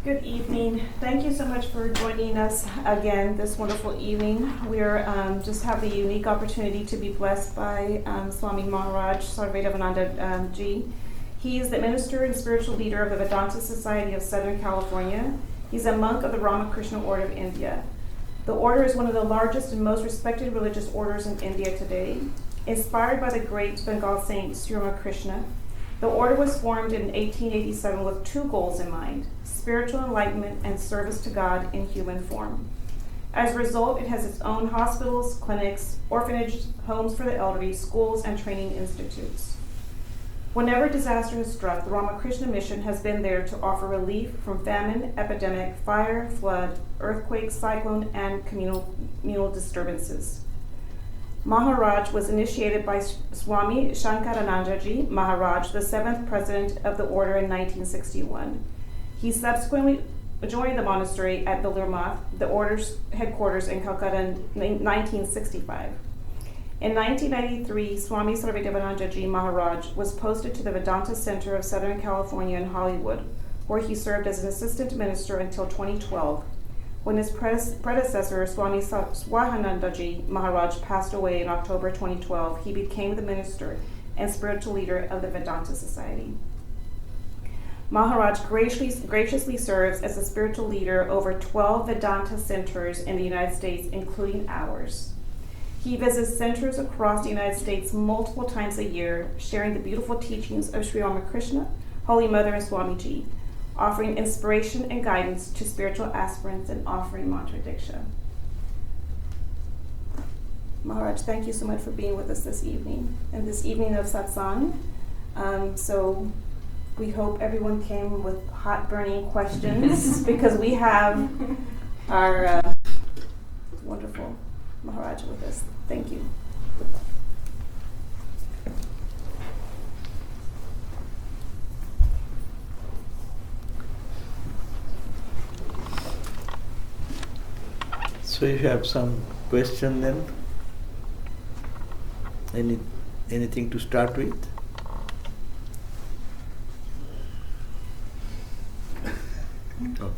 Good evening. Thank you so much for joining us again this wonderful evening. We're just have the unique opportunity to be blessed by Swami Maharaj Sarvadevanandaji. He is the minister and spiritual leader of the Vedanta Society of Southern California. He's a monk of the Ramakrishna Order of India. The order is one of the largest and most respected religious orders in India today. Inspired by the great Bengal saint Sri Ramakrishna, the order was formed in 1887 with two goals in mind: spiritual enlightenment and service to God in human form. As a result, it has its own hospitals, clinics, orphanages, homes for the elderly, schools, and training institutes. Whenever disaster has struck, the Ramakrishna mission has been there to offer relief from famine, epidemic, fire, flood, earthquake, cyclone, and communal disturbances. Maharaj was initiated by Swami Sarvadevanandaji Maharaj, the 7th president of the order in 1961. He subsequently joined the monastery at Bilirmath, the order's headquarters in Calcutta, in 1965. In 1993, Swami Sarvadevanandaji Maharaj was posted to the Vedanta Center of Southern California in Hollywood, where he served as an assistant minister until 2012. When his predecessor, Swami Sarvadevanandaji Maharaj, passed away in October 2012, he became the minister and spiritual leader of the Vedanta Society. Maharaj graciously serves as the spiritual leader over 12 Vedanta centers in the United States, including ours. He visits centers across the United States multiple times a year, sharing the beautiful teachings of Sri Ramakrishna, Holy Mother, and Swamiji, offering inspiration and guidance to spiritual aspirants and offering mantra diksha. Maharaj, thank you so much for being with us this evening, and this evening of Satsang. So we hope everyone came with hot burning questions because we have our wonderful Maharaj with us. Thank you. So you have some question then? Anything to start with? Okay.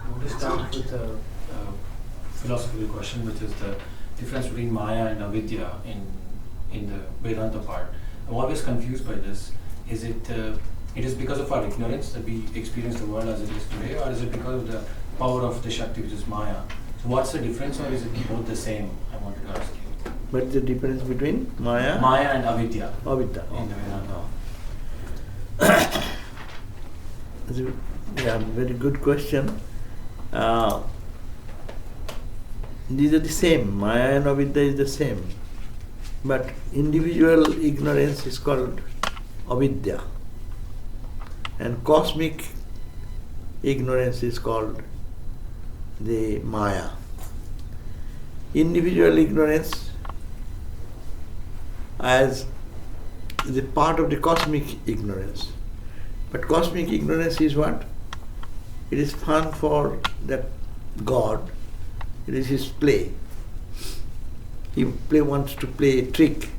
I want to start with a philosophical question, which is the difference between Maya and Avidya in the Vedanta part. I'm always confused by this. Is it is because of our ignorance that we experience the world as it is today, or is it because of the power of the Shakti, which is Maya? So what's the difference, or is it both the same? I wanted to ask you. What's the difference between Maya? Maya and Avidya. Avidya. In the Vedanta. Yeah, very good question. These are the same. Maya and Avidya is the same. But individual ignorance is called Avidya. And cosmic ignorance is called the Maya. Individual ignorance as the part of the cosmic ignorance. But cosmic ignorance is what? It is fun for that God. It is his play. He wants to play a trick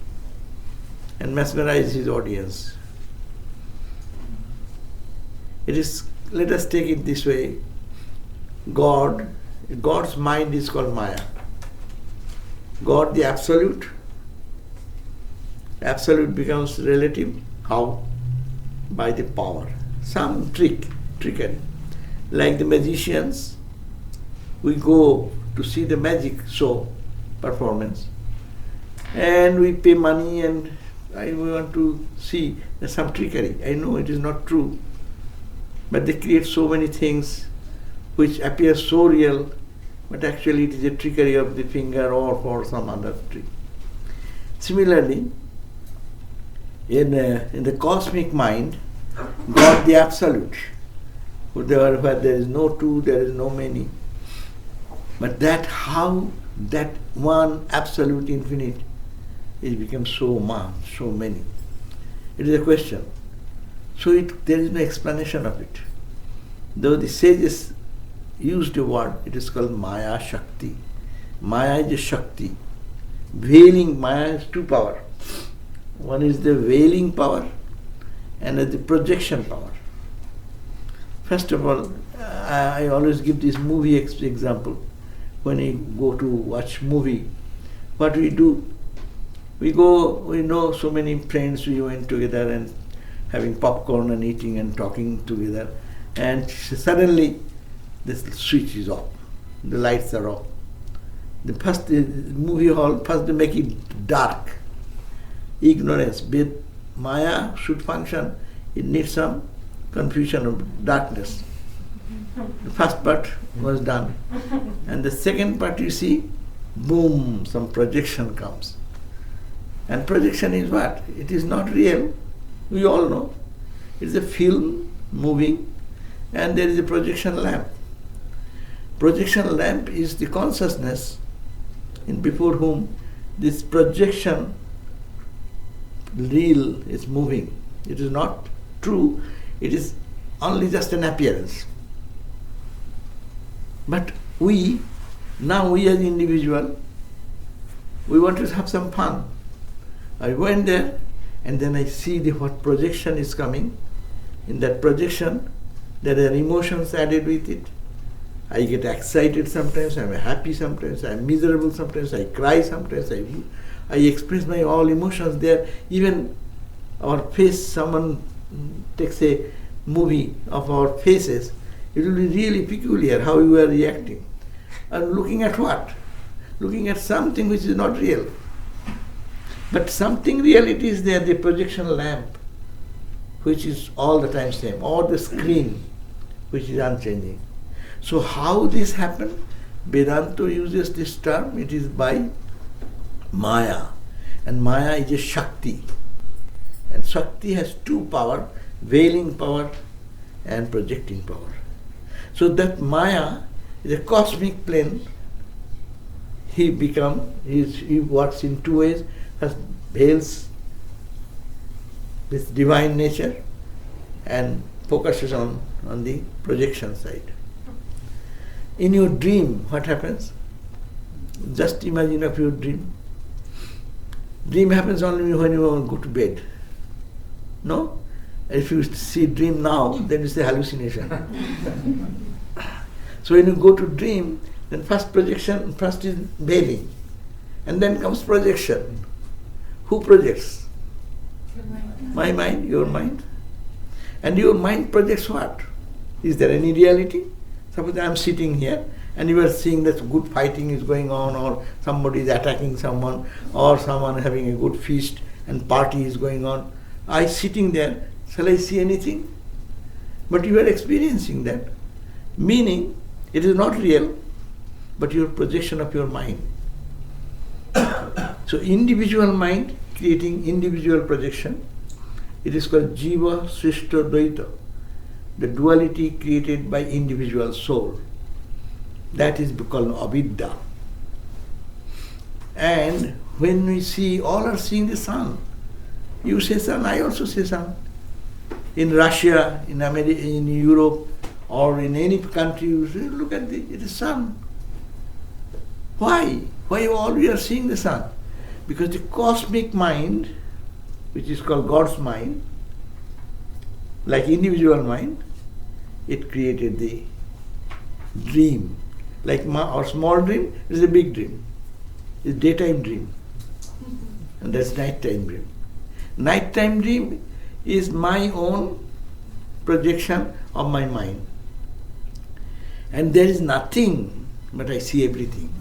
and mesmerize his audience. It is, let us take it this way, God's mind is called Maya. God the absolute becomes relative. How? By the power. Some trickery. Like the magicians, we go to see the magic show performance and we pay money and we want to see there's some trickery. I know it is not true, but they create so many things which appear so real, but actually it is a trickery of the finger or for some other trick. Similarly, in the cosmic mind, God the absolute, where there is no two, there is no many. But how that one absolute infinite is become so many. It is a question. So there is no explanation of it. Though the sages used a word, it is called Maya Shakti. Maya is a Shakti. Veiling, Maya has two power. One is the veiling power and the projection power. First of all, I always give this movie example. When we go to watch movie, what we do, we know so many friends, we went together and having popcorn and eating and talking together, and suddenly the switch is off, the lights are off. The movie hall, first they make it dark. Ignorance, Maya should function, it needs some confusion of darkness. The first part was done. And the second part you see, boom, some projection comes. And projection is what? It is not real. We all know. It's a film moving and there is a projection lamp. Projection lamp is the consciousness in before whom this projection reel is moving. It is not true. It is only just an appearance. But now we as individual, we want to have some fun. I went there and then I see what projection is coming. In that projection, there are emotions added with it. I get excited sometimes, I'm happy sometimes, I'm miserable sometimes, I cry sometimes, I express my all emotions there. Even our face, someone takes a movie of our faces, it will be really peculiar how you are reacting. And looking at what? Looking at something which is not real. But something real it is there, the projection lamp, which is all the time same, or the screen, which is unchanging. So how this happened? Vedanta uses this term, it is by Maya. And Maya is a Shakti. And Shakti has two power, veiling power and projecting power. So that Maya is a cosmic plane. He works in two ways. First veils this divine nature and focuses on the projection side. In your dream, what happens? Just imagine of your dream. Dream happens only when you want to go to bed. No? If you see dream now, then it's a hallucination. So when you go to dream, then first is veiling. And then comes projection. Who projects? My mind, your mind. And your mind projects what? Is there any reality? Suppose I am sitting here and you are seeing that good fighting is going on, or somebody is attacking someone, or someone having a good feast and party is going on. I sitting there, shall I see anything? But you are experiencing that. Meaning, it is not real, but your projection of your mind. So individual mind creating individual projection, it is called Jiva Srishta Dvaita, the duality created by individual soul. That is called avidya. And when we see, all are seeing the sun. You say sun, I also say sun. In Russia, in America, in Europe, or in any country, you say, look at it is sun. Why? Why all we are seeing the sun? Because the cosmic mind, which is called God's mind, like individual mind, it created the dream. Like our small dream is a big dream. It's daytime dream. And that's nighttime dream. Nighttime dream is my own projection of my mind. And there is nothing, but I see everything.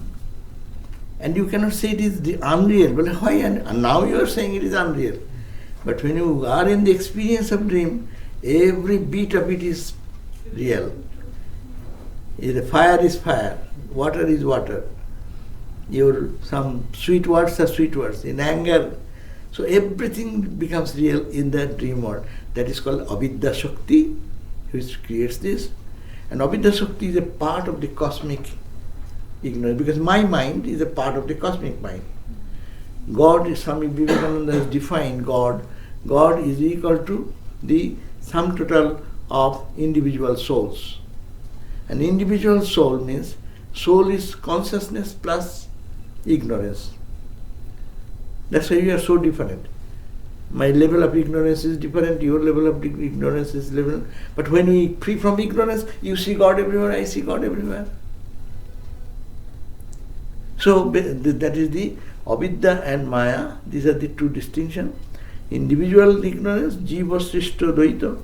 And you cannot say it is the unreal. Well, why? And now you are saying it is unreal. But when you are in the experience of dream, every bit of it is real. Fire is fire, water is water. Some sweet words are sweet words. In anger, so everything becomes real in the dream world. That is called avidya shakti, which creates this. And avidya shakti is a part of the cosmic ignorance, because my mind is a part of the cosmic mind. God, Swami Vivekananda has defined God. God is equal to the sum total of individual souls. An individual soul means soul is consciousness plus ignorance. That's why we are so different. My level of ignorance is different, your level of ignorance is different. But when we free from ignorance, you see God everywhere, I see God everywhere. So that is the avidya and maya. These are the two distinctions. Individual ignorance, jiva srishta dvaita,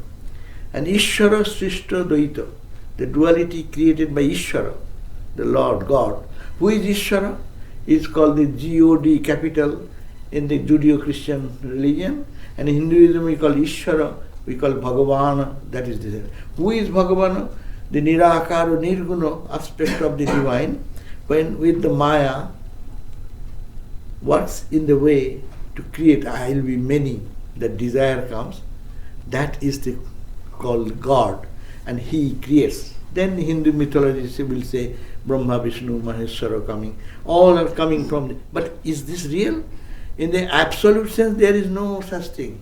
and ishvara srishta dvaita, the duality created by Ishvara, the Lord God. Who is Ishvara? Is called the God capital in the Judeo-Christian religion, and in Hinduism we call Ishvara, we call Bhagavan, that is the. Who is Bhagavan? The Nirakara, Nirguna aspect of the divine, when with the Maya works in the way to create, I will be many, that desire comes, that is the called God, and He creates. Then Hindu mythology will say Brahma, Vishnu, Maheshwara coming, all are coming from the, but is this real? In the absolute sense, there is no such thing.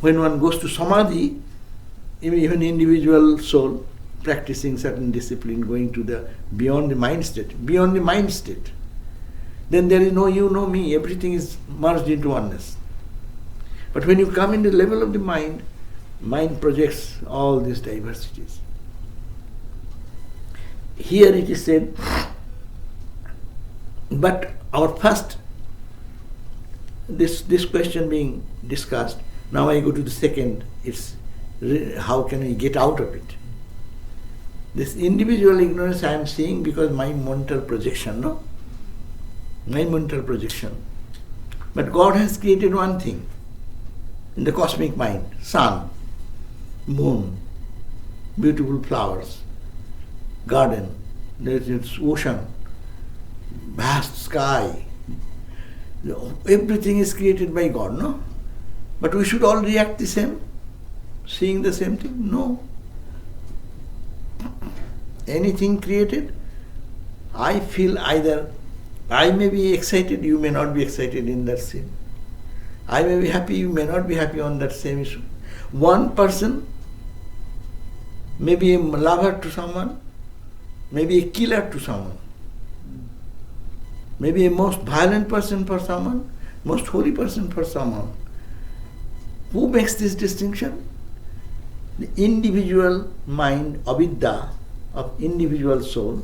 When one goes to Samadhi, even individual soul practicing certain discipline, going to the beyond the mind state, then there is no you, no me, everything is merged into oneness. But when you come in the level of the mind projects all these diversities. Here it is said, but our first, this question being discussed, now I go to the second, it's how can we get out of it? This individual ignorance I am seeing because my mental projection, no? My mental projection. But God has created one thing in the cosmic mind, sun, moon, beautiful flowers, garden, there's its ocean, vast sky. Everything is created by God, no? But we should all react the same, seeing the same thing? No. Anything created, I feel either I may be excited, you may not be excited in that scene. I may be happy, you may not be happy on that same issue. One person may be a lover to someone, maybe a killer to someone, maybe a most violent person for someone, most holy person for someone. Who makes this distinction? The individual mind, avidya, of individual soul.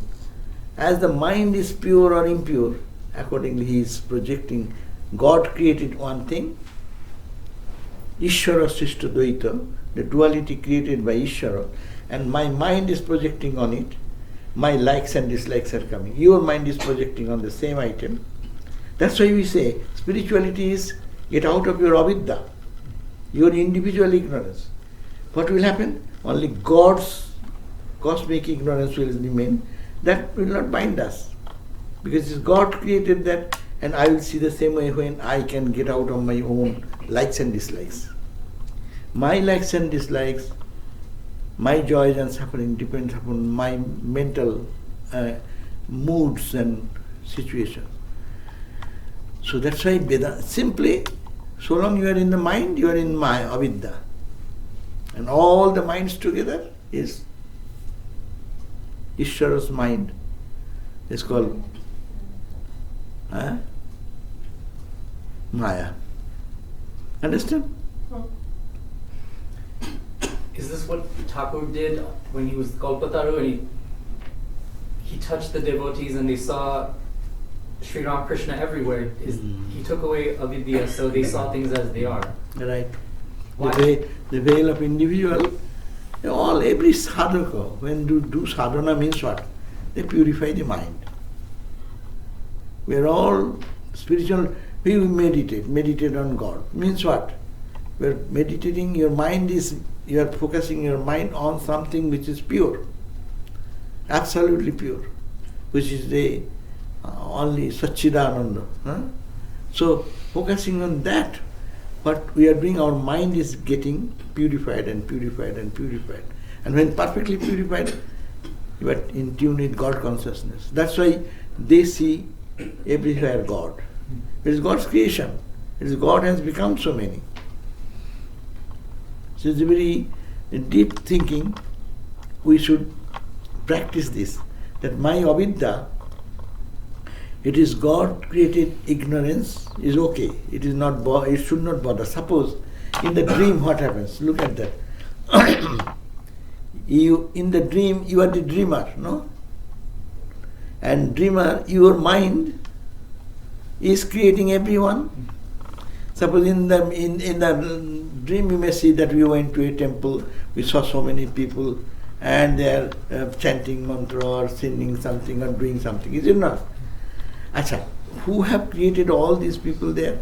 As the mind is pure or impure, accordingly he is projecting. God created one thing, Ishvara Srishta Dvaita, the duality created by Ishvara, and my mind is projecting on it. My likes and dislikes are coming. Your mind is projecting on the same item. That's why we say spirituality is get out of your avidya, your individual ignorance. What will happen? Only God's cosmic ignorance will remain. That will not bind us. Because God created that, and I will see the same way when I can get out of my own likes and dislikes. My likes and dislikes, my joys and suffering depends upon my mental moods and situations. So that's why Vedanta, simply, so long you are in the mind, you are in Maya, avidya. And all the minds together is Ishvara's mind. It's called Maya. Understand? Is this what Thakur did when he was Kalpataru and he touched the devotees and they saw Sri Ramakrishna everywhere? He took away avidya, so they saw things as they are. Right. Why? The veil of individual, every sadhaka, when do sadhana means what? They purify the mind. We are all spiritual, we meditate on God. Means what? We are meditating, your mind is, you are focusing your mind on something which is pure, absolutely pure, which is the only Satchidananda. So focusing on that, what we are doing, our mind is getting purified and purified and purified. And when perfectly purified, you are in tune with God consciousness. That's why they see everywhere God. It is God's creation. It is God has become so many. So it's a very deep thinking. We should practice this. That my avidya, It is God created ignorance is okay. It is not. It should not bother. Suppose in the dream, what happens? Look at that. You in the dream, you are the dreamer, no? And dreamer, your mind is creating everyone. Suppose in the dream, you may see that we went to a temple. We saw so many people, and they are chanting mantra or singing something or doing something. Is it not? Acha, who have created all these people there?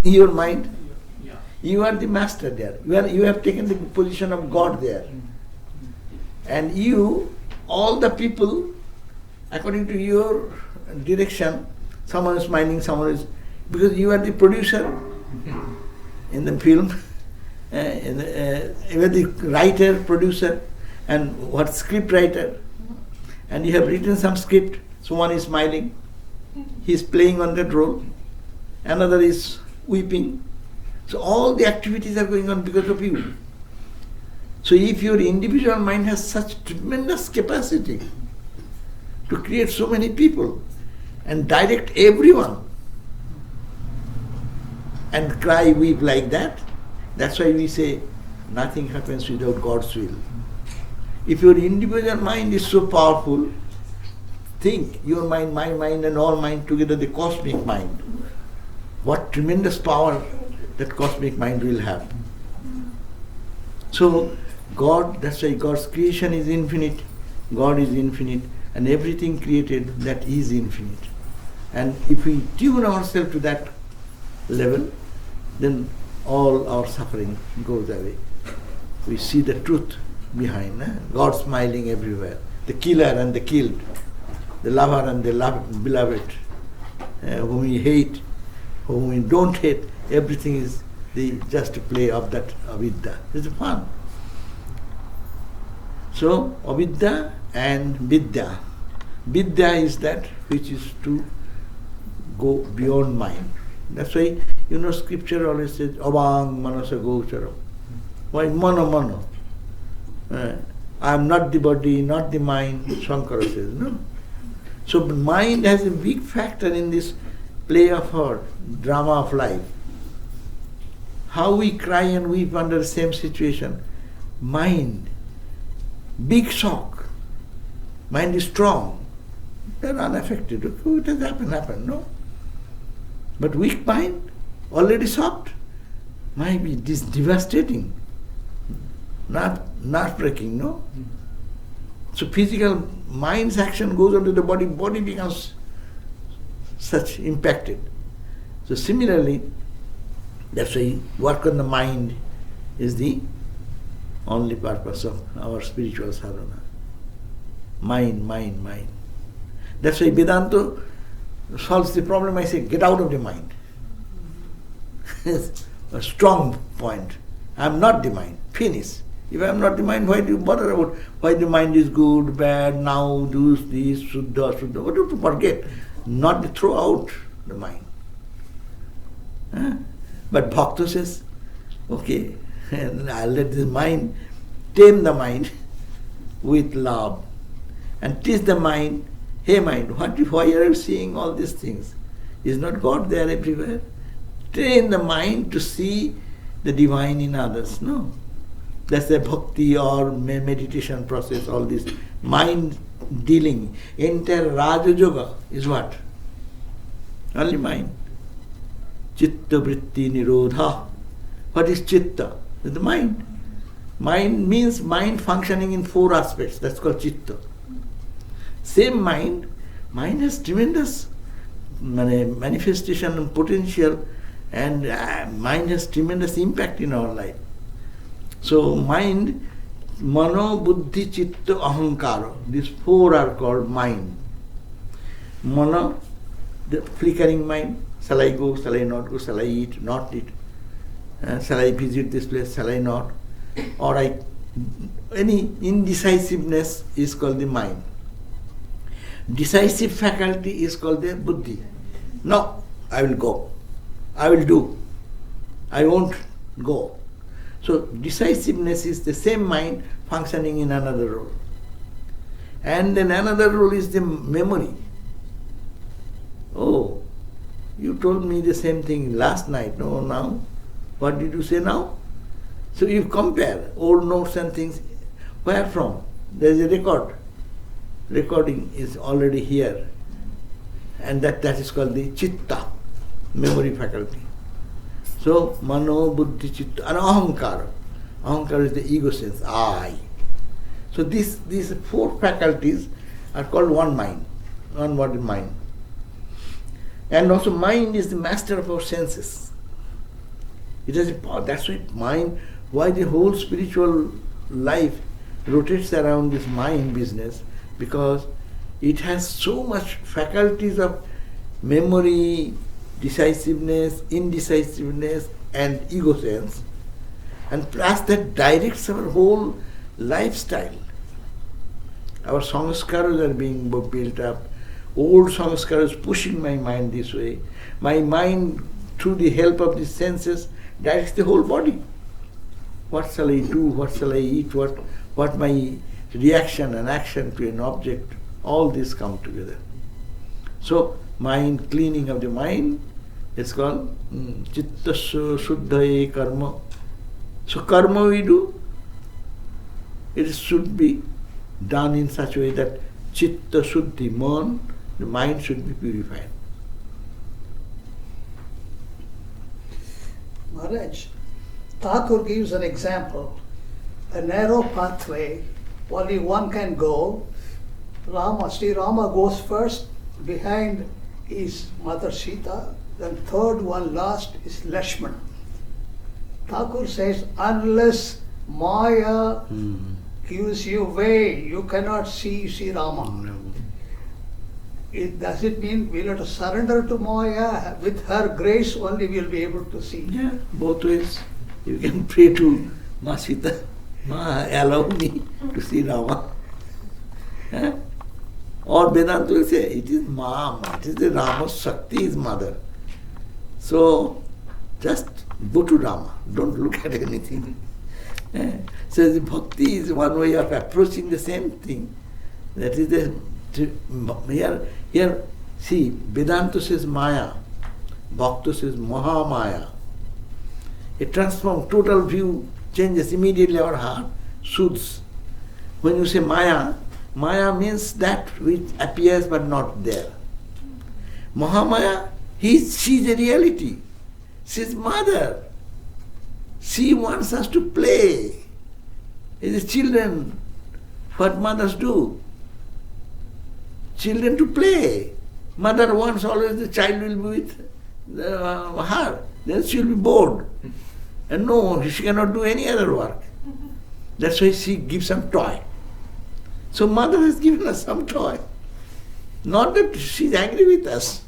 Your mind. Yeah. You are the master there. You have taken the position of God there. And you, all the people, according to your direction, someone is smiling, someone is, because you are the producer in the film, you are the writer, producer, and what script writer, and you have written some script. So one is smiling, he is playing on that role, another is weeping. So all the activities are going on because of you. So if your individual mind has such tremendous capacity to create so many people and direct everyone and cry, weep like that, that's why we say nothing happens without God's will. If your individual mind is so powerful, think your mind, my mind and all mind together, the cosmic mind. What tremendous power that cosmic mind will have. So God, that's why God's creation is infinite, God is infinite, and everything created that is infinite. And if we tune ourselves to that level, then all our suffering goes away. We see the truth behind. God smiling everywhere. The killer and the killed, the lover and the beloved, whom we hate, whom we don't hate, everything is just a play of that avidya. It's fun. So, avidya and vidya. Vidya is that which is to go beyond mind. That's why, scripture always says, avang manasa gocharam. Why mano? I am not the body, not the mind, Shankara says, no? So mind has a big factor in this play of our drama of life. How we cry and weep under the same situation. Mind, big shock. Mind is strong. They're unaffected. It has happened, no? But weak mind, already shocked, might be devastating, not breaking, no? So physical mind's action goes onto the body becomes such impacted. So similarly, that's why work on the mind is the only purpose of our spiritual sadhana. Mind. That's why Vedanta solves the problem. I say, get out of the mind. A strong point. I am not the mind. Finish. If I am not the mind, why do you bother about why the mind is good, bad, now, this, Shuddha. What do you forget? Not to throw out the mind. But Bhakta says, okay, and I'll let this mind, tame the mind with love and teach the mind, hey mind, why are you seeing all these things? Is not God there everywhere? Train the mind to see the divine in others. No. That's the bhakti or meditation process, all this. Mind dealing. Entire Raja Yoga is what? Only mind. Chitta vritti nirodha. What is chitta? It's the mind. Mind means mind functioning in 4 aspects. That's called chitta. Same mind has tremendous manifestation and potential, and mind has tremendous impact in our life. So mind, mano, buddhi, chitta, ahankara, these 4 are called mind. Mano, the flickering mind, shall I go, shall I not go, shall I eat, not eat, shall I visit this place, shall I not, or any indecisiveness is called the mind. Decisive faculty is called the buddhi. No, I will go, I will do, I won't go. So decisiveness is the same mind functioning in another role. And then another role is the memory. you told me the same thing last night, no, now? What did you say now? So you compare old notes and things. Where from? There is a record. Recording is already here. And that is called the chitta, memory faculty. So, mano, buddhi, chitta, and ahankara. Ahankara is the ego sense, I. So these four faculties are called one mind, one body mind. And also mind is the master of our senses. It has a power. That's why mind, why the whole spiritual life rotates around this mind business, because it has so much faculties of memory, decisiveness, indecisiveness, and ego sense. And plus that directs our whole lifestyle. Our samskaras are being built up. Old samskaras pushing my mind this way. My mind, through the help of the senses, directs the whole body. What shall I do? What shall I eat? What my reaction and action to an object? All this come together. So, mind, cleaning of the mind is called chittasya shuddhaye karma. So karma we do, it should be done in such a way that chitta shuddhi, the mind should be purified. Maharaj, Thakur gives an example. A narrow pathway, only one can go. Sri Rama goes first, behind is Mother Sita, then third one last is Lakshmana. Thakur says, unless Maya gives you way, you cannot see Sri Rama. Does it mean we'll have to surrender to Maya? With her grace only we'll be able to see. Yeah, both ways. You can pray to Ma Sita, Ma, allow me to see Rama. Or Vedanta will say, it is Ma, it is the Rama's Shakti, his mother. So, just go to Rama, don't look at anything. So the bhakti is one way of approaching the same thing. That is here, see, Vedanta says Maya, Bhakta says Mahamaya. A transformed, total view changes immediately our heart, soothes. When you say Maya, Maya means that which appears but not there. Mahamaya, she's a reality. She's mother. She wants us to play. As children, what mothers do? Children to play. Mother wants always the child will be with her. Then she will be bored. And no, she cannot do any other work. That's why she gives some toy. So mother has given us some toy. Not that she's angry with us,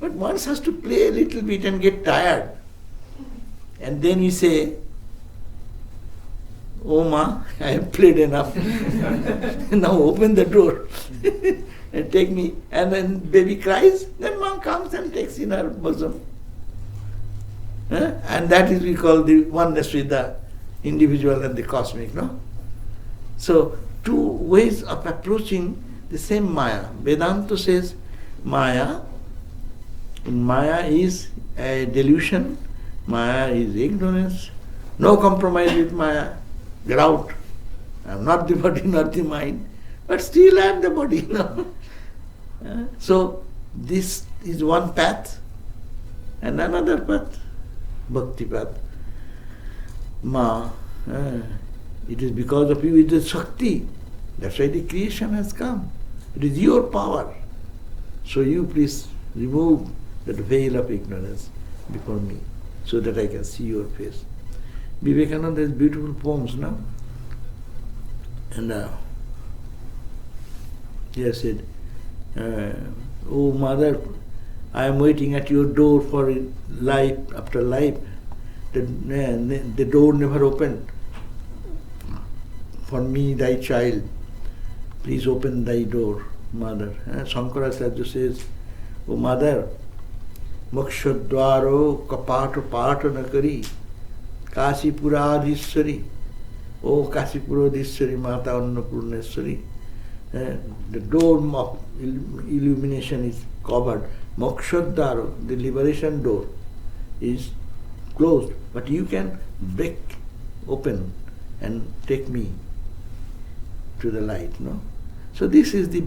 but wants us to play a little bit and get tired. And then we say, oh Ma, I have played enough. Now open the door and take me. And then baby cries, then mom comes and takes in her bosom. And that is we call the oneness with the individual and the cosmic, no? So, two ways of approaching the same Maya. Vedanta says Maya is a delusion, Maya is ignorance, no compromise with Maya, get out. I am not the body, not the mind, but still I am the body, no? So, this is one path, and another path, bhakti path. It is because of you, it is Shakti. That's why the creation has come. It is your power. So you please remove that veil of ignorance before me, so that I can see your face. Vivekananda has beautiful poems, no? And he has said, oh mother, I am waiting at your door for life after life. The door never opened. For me, thy child, please open thy door, mother. Shankaracharya says, O mother, Mokshadwaro kapato pato nakari, Kasipuradhishwari, O Kasipuradhishwari Mata Annapurneshwari. The door of illumination is covered. Mokshodaro, the liberation door, is closed. But you can break open and take me to the light. No? So this is the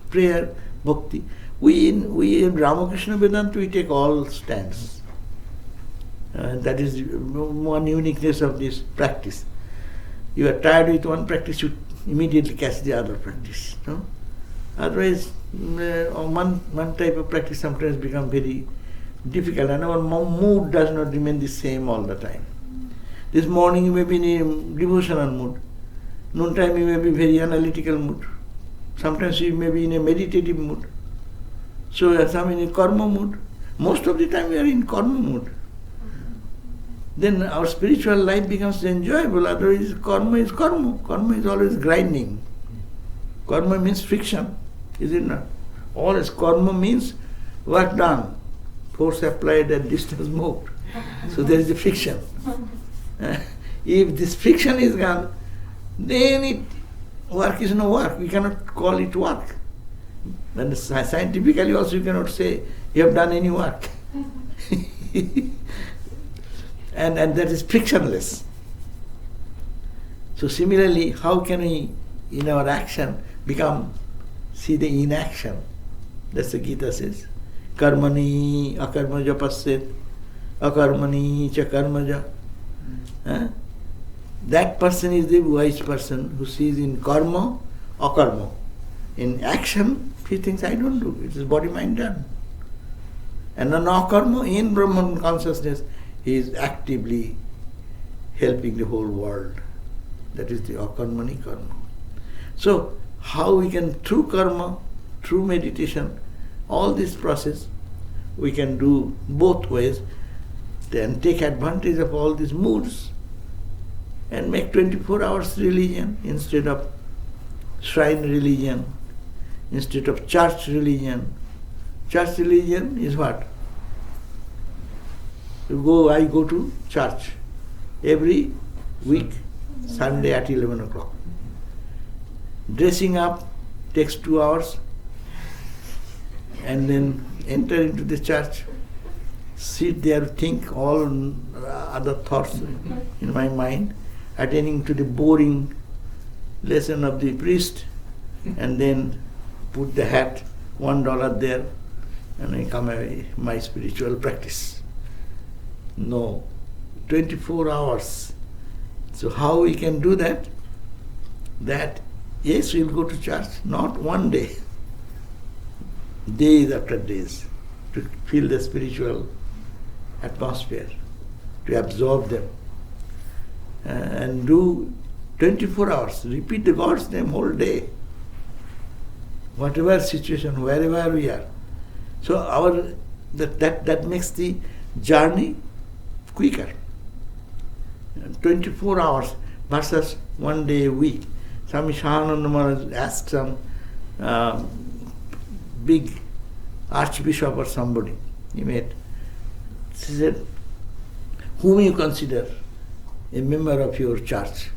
prayer bhakti. We in Ramakrishna Vedanta, we take all stands. That is one uniqueness of this practice. You are tired with one practice, you immediately catch the other practice. No? Otherwise, one type of practice sometimes becomes very difficult, and our mood does not remain the same all the time. This morning you may be in a devotional mood. Noontime you may be very analytical mood. Sometimes you may be in a meditative mood. So some in a karma mood. Most of the time we are in karma mood. Then our spiritual life becomes enjoyable. Otherwise karma is karma. Karma is always grinding. Karma means friction, is it not? Always karma means work done, force applied and distance moved. So there is a friction. If this friction is gone, then work is no work. We cannot call it work. And scientifically also you cannot say you have done any work. and that is frictionless. So similarly, how can we in our action see the inaction? That's the Gita says. Karmani akarmaja passet, akarmani cha karmaja. That person is the wise person who sees in karma, akarma. In action, he thinks, I don't do. It is body, mind done. And in akarma, in Brahman consciousness, he is actively helping the whole world. That is the akarmani karma. So, how we can, through karma, through meditation, all this process, we can do both ways, then take advantage of all these moods and make 24 hours religion instead of shrine religion, instead of church religion. Church religion is what? I go to church every week, Sunday at 11 o'clock. Dressing up takes 2 hours, and then enter into the church, sit there, think all other thoughts in my mind, attending to the boring lesson of the priest, and then put the hat, $1 there, and I come away, my spiritual practice. No, 24 hours. So how we can do that? That, yes, we'll go to church, not one day, days after days, to feel the spiritual atmosphere, to absorb them, and do 24 hours, repeat the God's name whole day, whatever situation, wherever we are. So that makes the journey quicker. 24 hours versus one day a week. Swami Sarvadevanandaji Maharaj asked some big archbishop or somebody he met. He said, whom you consider a member of your church?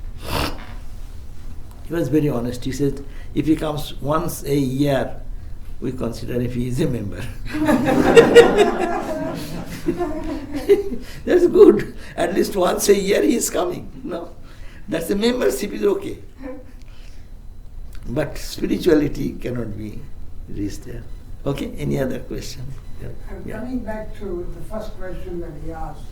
He was very honest. He said, if he comes once a year, we consider if he is a member. That's good. At least once a year he is coming. No, that's the membership is okay. But spirituality cannot be reached there. Okay, any other question? Yeah. Coming back to the first question that he asked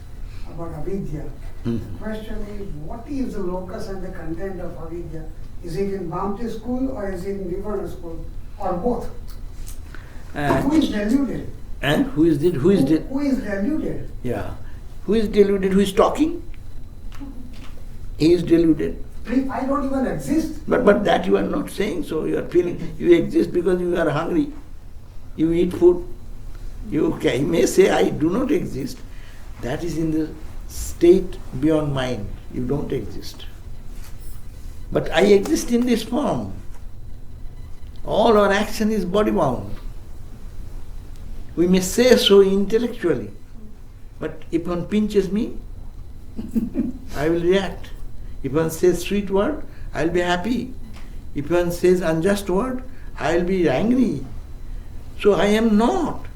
about avidya, the question is, what is the locus and the content of avidya? Is it in Bhakti school or is it in Nirvana school? Or both? Who is deluded? And who is deluded? Who is deluded? Yeah. Who is deluded? Who is talking? He is deluded. I don't even exist. But that you are not saying, so you are feeling you exist because you are hungry. You eat food. You may say, I do not exist. That is in the state beyond mind. You don't exist. But I exist in this form. All our action is body bound. We may say so intellectually, but if one pinches me, I will react. If one says sweet word, I will be happy. If one says unjust word, I will be angry. So I am not.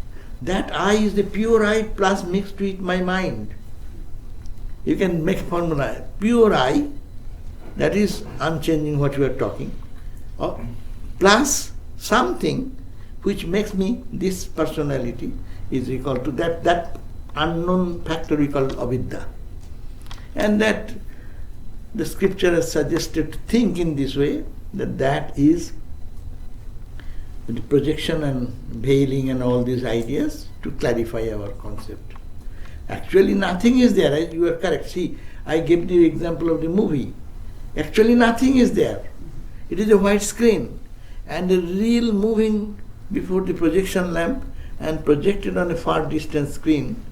That I is the pure I plus mixed with my mind. You can make a formula. Pure I, that is unchanging what you are talking, plus something which makes me this personality is equal to that unknown factor we call avidya. And that the scripture has suggested to think in this way, that is the projection and veiling and all these ideas to clarify our concept. Actually nothing is there, you are correct. See, I gave the example of the movie. Actually nothing is there. It is a white screen and a reel moving before the projection lamp and projected on a far distant screen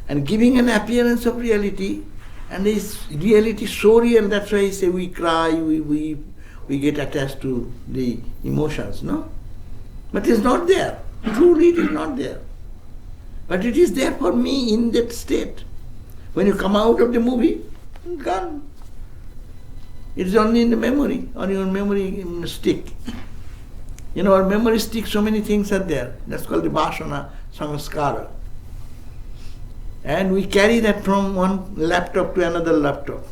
and giving an appearance of reality, and is reality so real, that's why I say we cry, we get attached to the emotions, no? But it is not there. Truly it is not there. But it is there for me in that state. When you come out of the movie, it's gone. It is only in the memory, on your memory stick. In our memory stick, so many things are there. That's called the vasana samskara. And we carry that from one laptop to another laptop.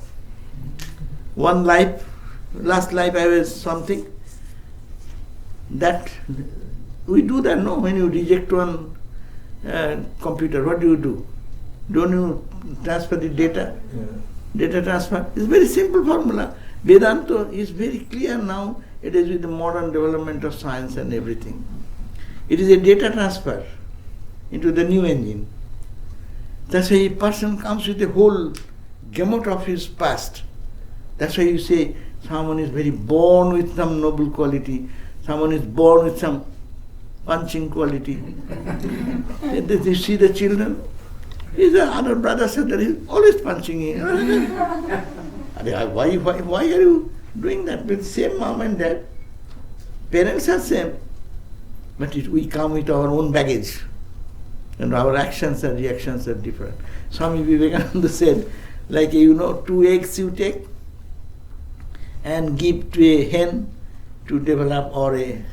One life, last life I was something. That we do that, no? When you reject one computer, what do? Don't you transfer the data? Yeah. Data transfer. It's very simple formula. Vedanta is very clear now. It is with the modern development of science and everything. It is a data transfer into the new engine. That's why a person comes with the whole gamut of his past. That's why you say someone is very born with some noble quality, someone is born with some punching quality. You see the children, his other brother said that he's always punching him. Why are you doing that? With same mom and dad. Parents are same. But we come with our own baggage. And our actions and reactions are different. Swami Vivekananda said, like 2 eggs you take and give to a hen to develop, or a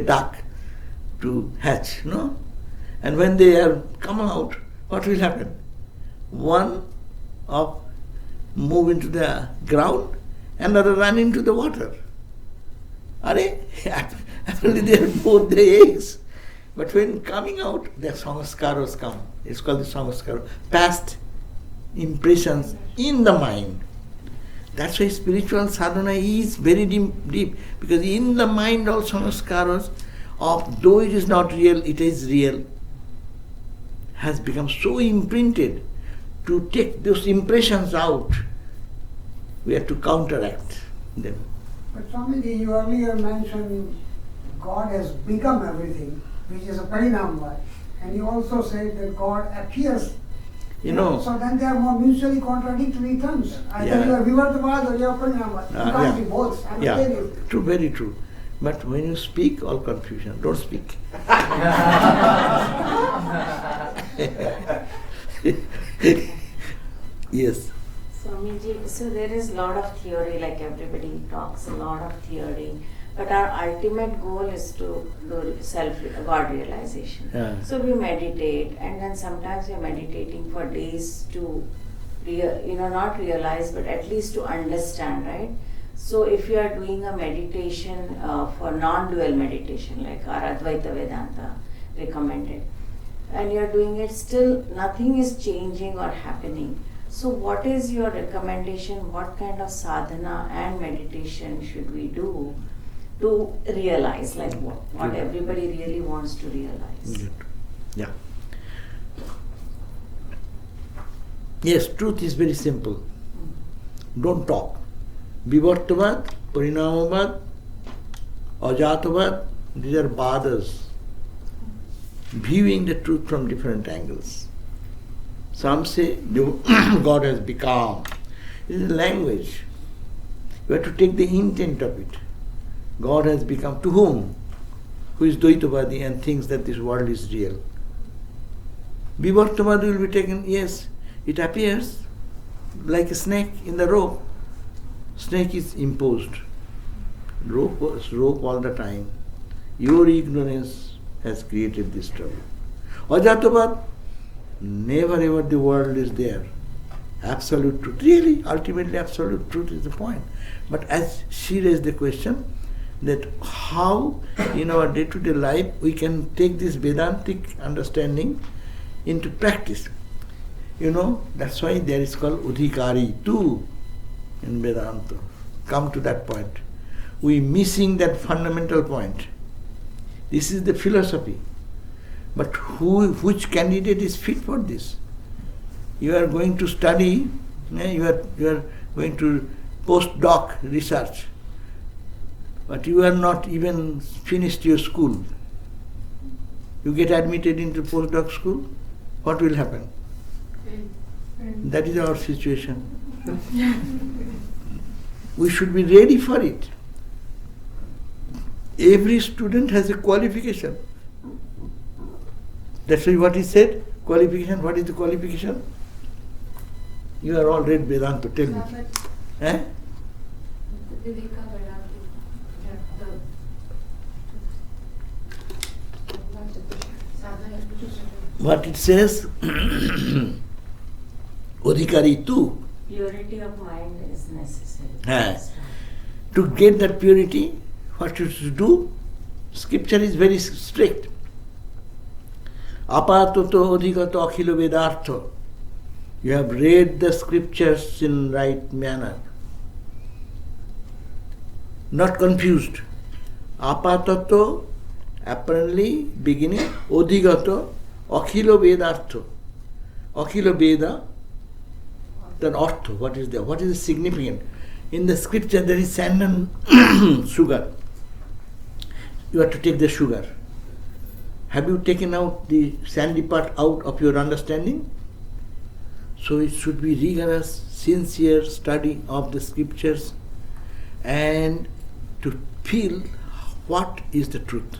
duck to hatch, no? And when they are come out, what will happen? One of move into the ground, another run into the water. Actually they are both the eggs. But when coming out, the samskaras come. It's called the samskara. Past impressions in the mind. That's why spiritual sadhana is very deep, because in the mind all samskaras of, though it is not real, it is real, has become so imprinted. To take those impressions out, we have to counteract them. But Swamiji, you earlier mentioned God has become everything, which is a parinamva. And you also said that God appears. So then they are more mutually contradictory terms. Either you are vivartavad or you are parinamva. You can't be both simultaneously. True, very true. But when you speak, all confusion. Don't speak. Yes. Swamiji, so there is a lot of theory, like everybody talks a lot of theory, but our ultimate goal is to do God realization. Yeah. So we meditate, and then sometimes we are meditating for days to, not realize, but at least to understand, right? So if you are doing a meditation for non-dual meditation, like our Advaita Vedanta recommended, and you are doing it, still nothing is changing or happening. So what is your recommendation? What kind of sadhana and meditation should we do to realize, like what everybody really wants to realize? Good. Yeah. Yes, truth is very simple. Don't talk. Vivartavad, Parinamavad, Ajatavad, these are badas. Viewing the truth from different angles. Some say God has become. It is a language. You have to take the intent of it. God has become to whom? Who is Dvaitavadi and thinks that this world is real. Vivartavad will be taken, yes, it appears like a snake in the rope. Snake is imposed. rope all the time. Your ignorance has created this trouble. Ajatavad, never ever the world is there. Absolute truth. Really, ultimately absolute truth is the point. But as she raised the question, that how in our day-to-day life we can take this Vedantic understanding into practice. That's why there is called Udhikari too in Vedanta. Come to that point. We missing that fundamental point. This is the philosophy. But which candidate is fit for this? You are going to study, you are going to postdoc research, but you are not even finished your school. You get admitted into postdoc school, what will happen? That is our situation. We should be ready for it. Every student has a qualification. That's why what he said, qualification. What is the qualification? You are all read Vedanta, tell me. What it says, Odhikari too. Purity of mind is necessary. To get that purity, what you should do? Scripture is very strict. Apatoto odhigato akhilo vedartho. You have read the scriptures in right manner. Not confused. Apatoto, apparently beginning, odhigato akhilo vedartho. Akhilo veda, then artho, what is there? What is the significant? In the scripture there is sand and sugar. You have to take the sugar. Have you taken out the sandy part out of your understanding? So it should be rigorous, sincere study of the scriptures and to feel what is the truth.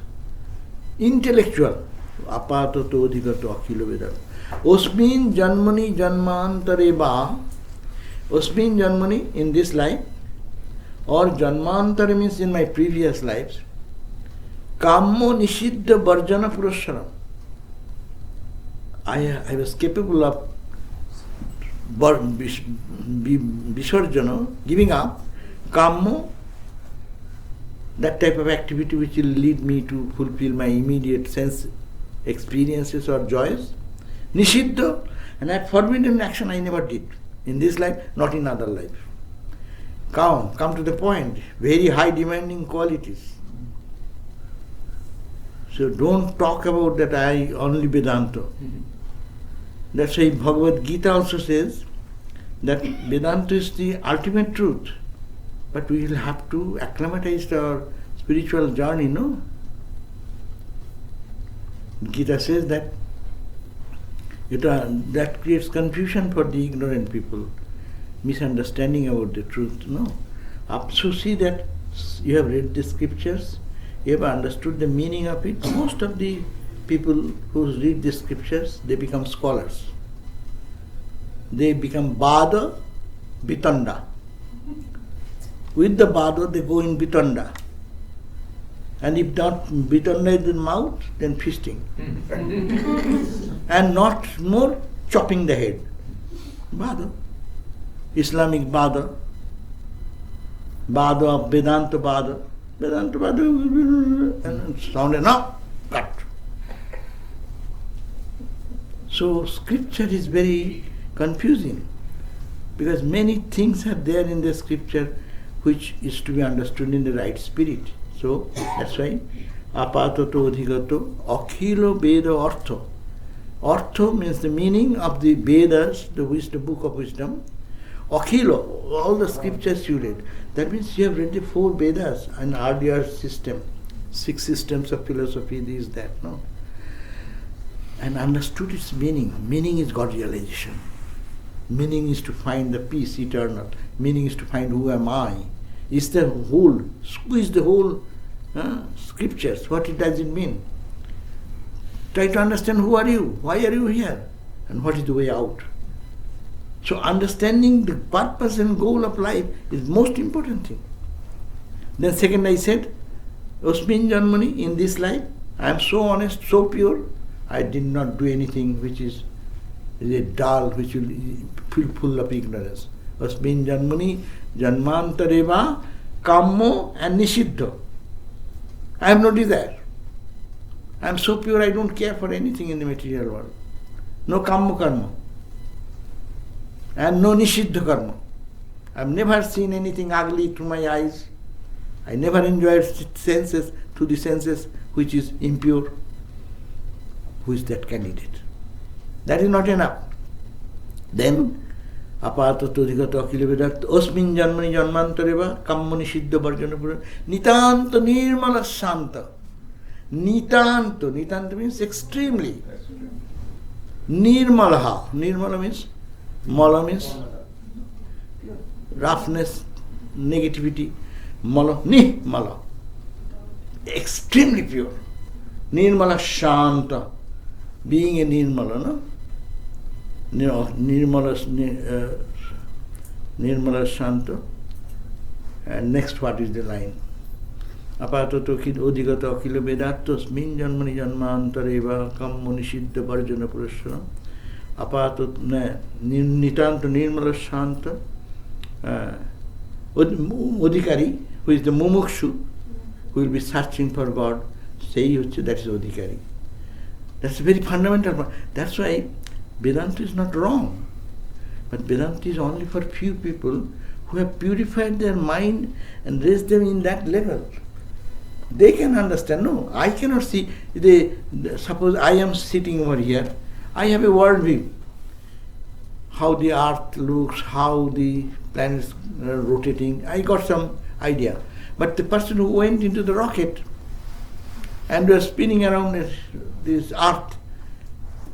Intellectual. Apatoto odhigato akhilo veda. Osmin janmani janmantare va. Osmin janmani, in this life, or janmantare means in my previous lives. Kammo nishiddha varjana purasharam. I was capable of visarjana, giving up, kammo, that type of activity which will lead me to fulfill my immediate sense experiences or joys. Nishiddha, and that forbidden action I never did. In this life, not in other life. Come to the point. Very high demanding qualities. So don't talk about that I only Vedanta. That's why Bhagavad Gita also says that Vedanta is the ultimate truth. But we will have to acclimatize our spiritual journey, no? Gita says that that creates confusion for the ignorant people, misunderstanding about the truth, no? So see that you have read the scriptures, you have understood the meaning of it. Most of the people who read the scriptures, they become scholars. They become Bada, Vitanda. With the Bada, they go in Vitanda. And if not Vitanda in the mouth, then feasting. And not more chopping the head. Bada. Islamic Bada. Bada of Vedanta Bada. Vedanta Bada, and sounded now, cut. So scripture is very confusing because many things are there in the scripture which is to be understood in the right spirit. So that's why apatoto odhigato akhilo veda artho. Artho means the meaning of the Vedas, the book of wisdom. Akhilo, all the scriptures you read. That means you have read the 4 Vedas, an earlier system, 6 systems of philosophy, this, that, no? And understood its meaning. Meaning is God realization. Meaning is to find the peace eternal. Meaning is to find who am I. Is the whole, squeeze the whole scriptures. What does it mean? Try to understand who are you, why are you here, and what is the way out. So understanding the purpose and goal of life is most important thing. Then second I said, Osmin Janmani, in this life, I am so honest, so pure, I did not do anything which is a dull, which will feel full of ignorance. Osmin Janmani, Janmantareva, Kammo and Nishiddha. I have no desire. I am so pure, I don't care for anything in the material world. No Kammo Karma. And no Nishiddha Karma. I have never seen anything ugly through my eyes. I never enjoyed senses through the senses which is impure. Who is that candidate? That is not enough. Then, apatato digata akhila vedat osmin janmani janmantareva kammani siddha varjana pura nitanta nirmala shanta. Nitanta means extremely. Nirmalaha. Nirmala means, mala means roughness, negativity. Mala, mala. Extremely pure. Nirmala shanta. Being a nirmala, no? Nirmala shanta. And next, what is the line? Apatato odigata akhila vedatos min janmani janmantareva kammani siddha varjana purasana. Apatat nitanto nirmala shanta. Odhikari, who is the mumukshu, who will be searching for God, say that is Odhikari. That's a very fundamental point. That's why Vedanta is not wrong. But Vedanta is only for few people who have purified their mind and raised them in that level. They can understand. No, I cannot see. Suppose I am sitting over here, I have a world view. How the earth looks, how the planets are rotating, I got some idea. But the person who went into the rocket and was spinning around this earth,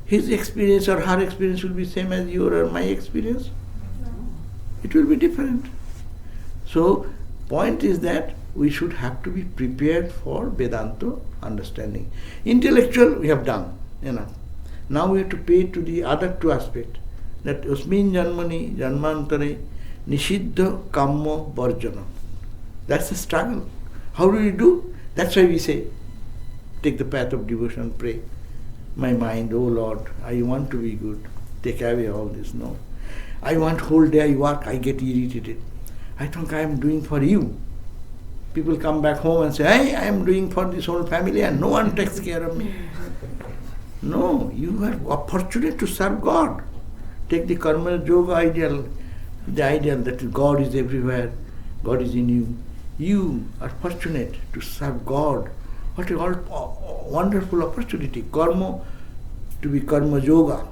his experience or her experience will be same as your or my experience? No. It will be different. So, point is that we should have to be prepared for Vedanta understanding. Intellectual, we have done enough. Now we have to pay to the other two aspects. That Osmin Janmani, Janmantare, Nishiddha Kammo Varjana. That's the struggle. How do we do? That's why we say, take the path of devotion, pray. My mind, oh Lord, I want to be good. Take away all this. No. I want whole day I work, I get irritated. I think I am doing for you. People come back home and say, hey, I am doing for this whole family and no one takes care of me. No, you are fortunate to serve God. Take the karma yoga ideal, the ideal that God is everywhere, God is in you. You are fortunate to serve God. What a wonderful opportunity. Karma, to be karma yoga.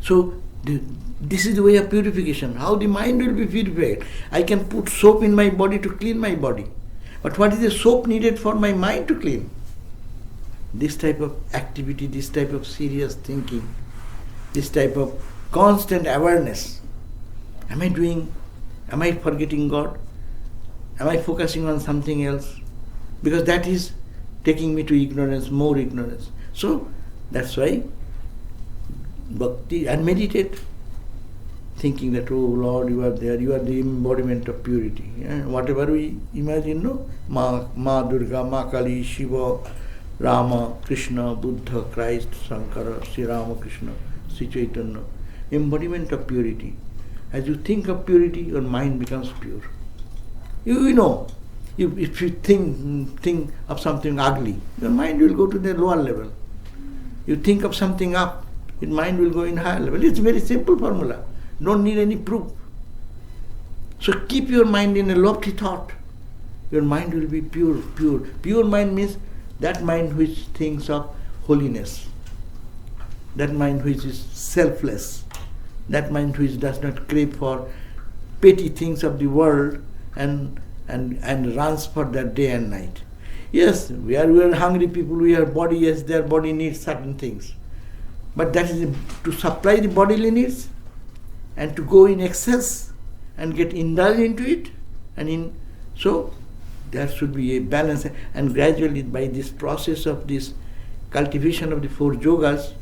So, this is the way of purification. How the mind will be purified. I can put soap in my body to clean my body. But what is the soap needed for my mind to clean? This type of activity, this type of serious thinking, this type of constant awareness. Am I forgetting God? Am I focusing on something else? Because that is taking me to ignorance, more ignorance. So, that's why bhakti and meditate, thinking that, oh Lord, you are there, you are the embodiment of purity. Yeah? Whatever we imagine, no? Ma Durga, Ma Kali, Shiva, Rama, Krishna, Buddha, Christ, Sankara, Sri Rama, Krishna, Sri Chaitanya, embodiment of purity. As you think of purity, your mind becomes pure. You know, if you think of something ugly, your mind will go to the lower level. You think of something up, your mind will go in higher level. It's a very simple formula. Don't need any proof. So keep your mind in a lofty thought. Your mind will be pure. Pure mind means that mind which thinks of holiness. That mind which is selfless. That mind which does not crave for petty things of the world and runs for that day and night. Yes, we are hungry people, we have body, yes, their body needs certain things. But that is to supply the bodily needs and to go in excess and get indulged into it. So there should be a balance, and gradually by this process of this cultivation of the four yogas,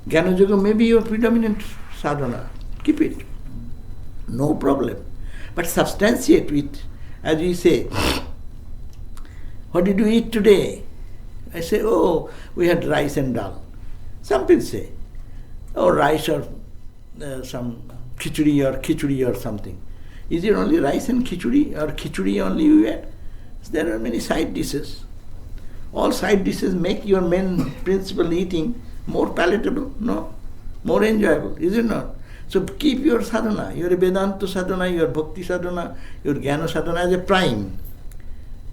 Jnana Yoga may be your predominant sadhana. Keep it. No problem. But substantiate with As we say, what did you eat today? I say, oh, we had rice and dal. Some people say, oh, rice or some khichdi or something. Is it only rice and khichdi, or khichdi only you had? There are many side dishes. All side dishes make your main principal eating more palatable, no? More enjoyable, is it not? So keep your sadhana, your Vedanta sadhana, your bhakti sadhana, your jnana sadhana as a prime.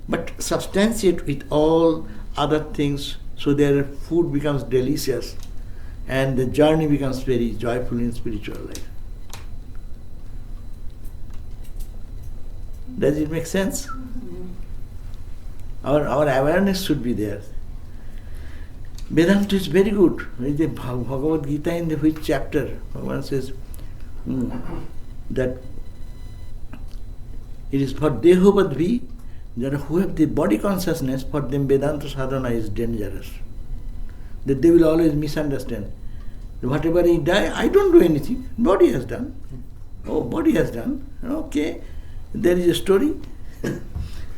But substantiate with all other things so their food becomes delicious and the journey becomes very joyful in spiritual life. Does it make sense? Our awareness should be there. Vedanta is very good. In the Bhagavad Gita, in the which chapter, Bhagavan says that it is for Dehobadvi, that who have the body consciousness, for them Vedanta sadhana is dangerous. That they will always misunderstand. Whatever he die, I don't do anything. Body has done. Oh, body has done. Okay. There is a story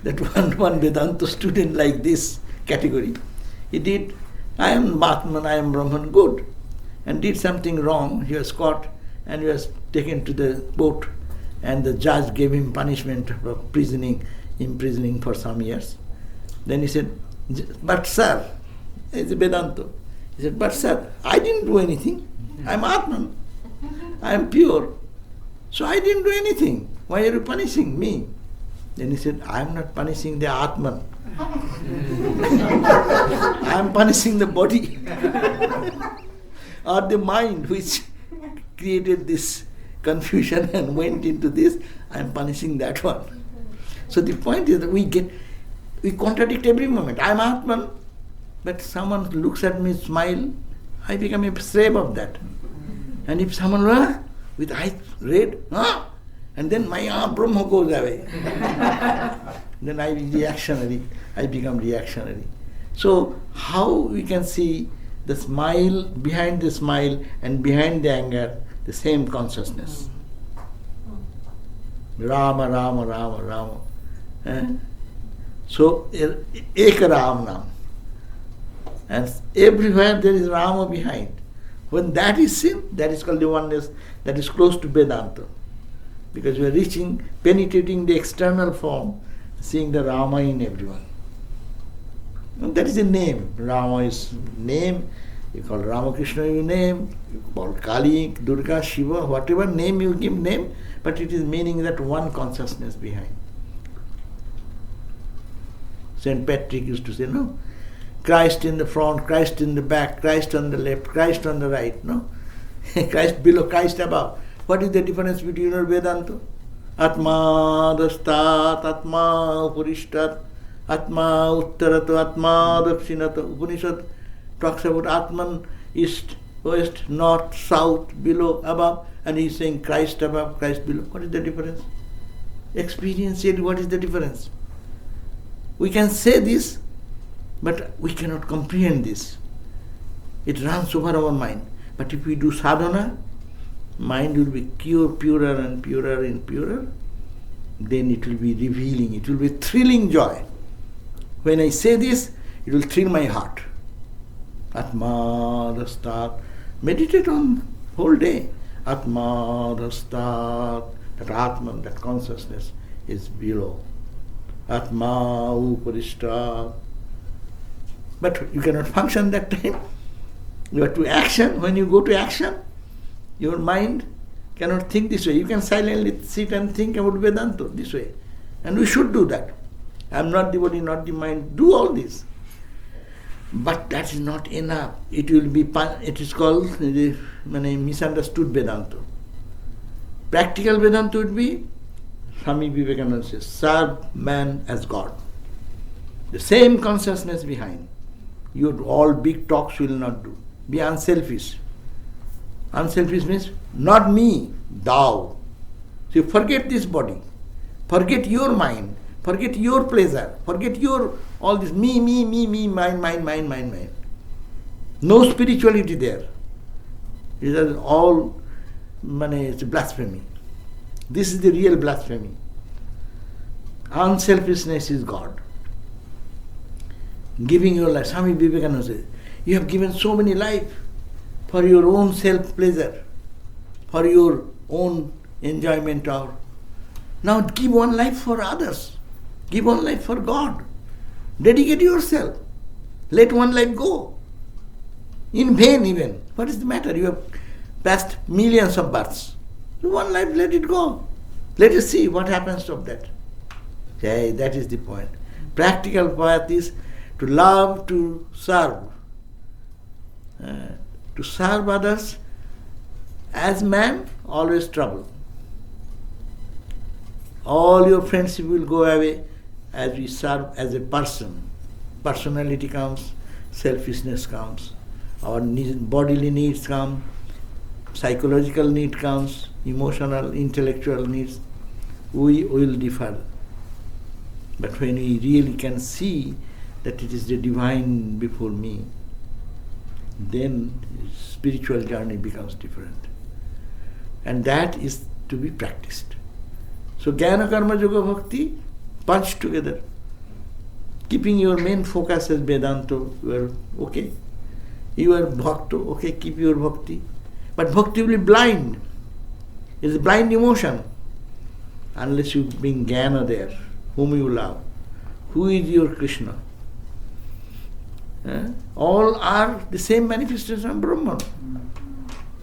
that one Vedanta student like this category, he did, I am Batman, I am Brahman, good, and did something wrong. He was caught and he was taken to the court, and the judge gave him punishment of imprisoning for some years. Then he said, but sir, it's a Vedanta. He said, but sir, I didn't do anything. I am Atman. I am pure. So I didn't do anything. Why are you punishing me? Then he said, I am not punishing the Atman. I am punishing the body or the mind which created this confusion and went into this. I am punishing that one. So the point is that we contradict every moment. I am Atman, but someone looks at me, smile, I become a slave of that. And if someone with eyes red, and then my Brahma goes away. Then I become reactionary. So how we can see the smile, behind the smile and behind the anger, the same consciousness. Rama, Rama, Rama, Rama. So, Ek Ram Nam. And everywhere there is Rama behind. When that is seen, that is called the oneness, that is close to Vedanta. Because we are penetrating the external form, seeing the Rama in everyone. And that is a name. Rama is name. You call Ramakrishna your name. You call Kali, Durga, Shiva, whatever name you give name, but it is meaning that one consciousness behind. St. Patrick used to say, no, Christ in the front, Christ in the back, Christ on the left, Christ on the right, no? Christ below, Christ above. What is the difference between your Vedanta? Atma dastat, Atma upurishtat, Atma uttarato, Atma dakshinato. Upanishad talks about Atman, east, west, north, south, below, above, and he is saying Christ above, Christ below. What is the difference? Experientially, what is the difference? We can say this, but we cannot comprehend this. It runs over our mind. But if we do sadhana, mind will be purer and purer and purer. Then it will be revealing, it will be thrilling joy. When I say this, it will thrill my heart. Atma dastat. Meditate on whole day. Atma dastat. That Atman, that consciousness is below. Atma uparishta. But you cannot function that time. You are to action. When you go to action, your mind cannot think this way. You can silently sit and think about Vedanta this way. And we should do that. I am not the body, not the mind. Do all this. But that is not enough. It is called misunderstood Vedanta. Practical Vedanta would be, Swami Vivekananda says, serve man as God. The same consciousness behind. All big talks will not do. Be unselfish. Unselfish means not me, thou. So forget this body. Forget your mind. Forget your pleasure. Forget your all this me, mine. No spirituality there. It is all it's blasphemy. This is the real blasphemy. Unselfishness is God. Giving your life. Swami Vivekananda says, you have given so many life for your own self-pleasure, for your own enjoyment. Now give one life for others. Give one life for God. Dedicate yourself. Let one life go. In vain even. What is the matter? You have passed millions of births. So one life, let it go. Let us see what happens of that. Yeah, that is the point. Practical path is to love, to serve. To serve others as man, always trouble. All your friendship will go away as we serve as a person. Personality comes, selfishness comes, our bodily needs come, psychological need comes, emotional, intellectual needs. We will differ. But when we really can see that it is the divine before me, then spiritual journey becomes different. And that is to be practiced. So Jnana Karma Yoga Bhakti bunched together. Keeping your main focus as Vedanta, you are okay. You are Bhakta, okay, keep your Bhakti. But Bhakti will be blind. It is a blind emotion. Unless you bring Jnana there, whom you love. Who is your Krishna? All are the same manifestation of Brahman.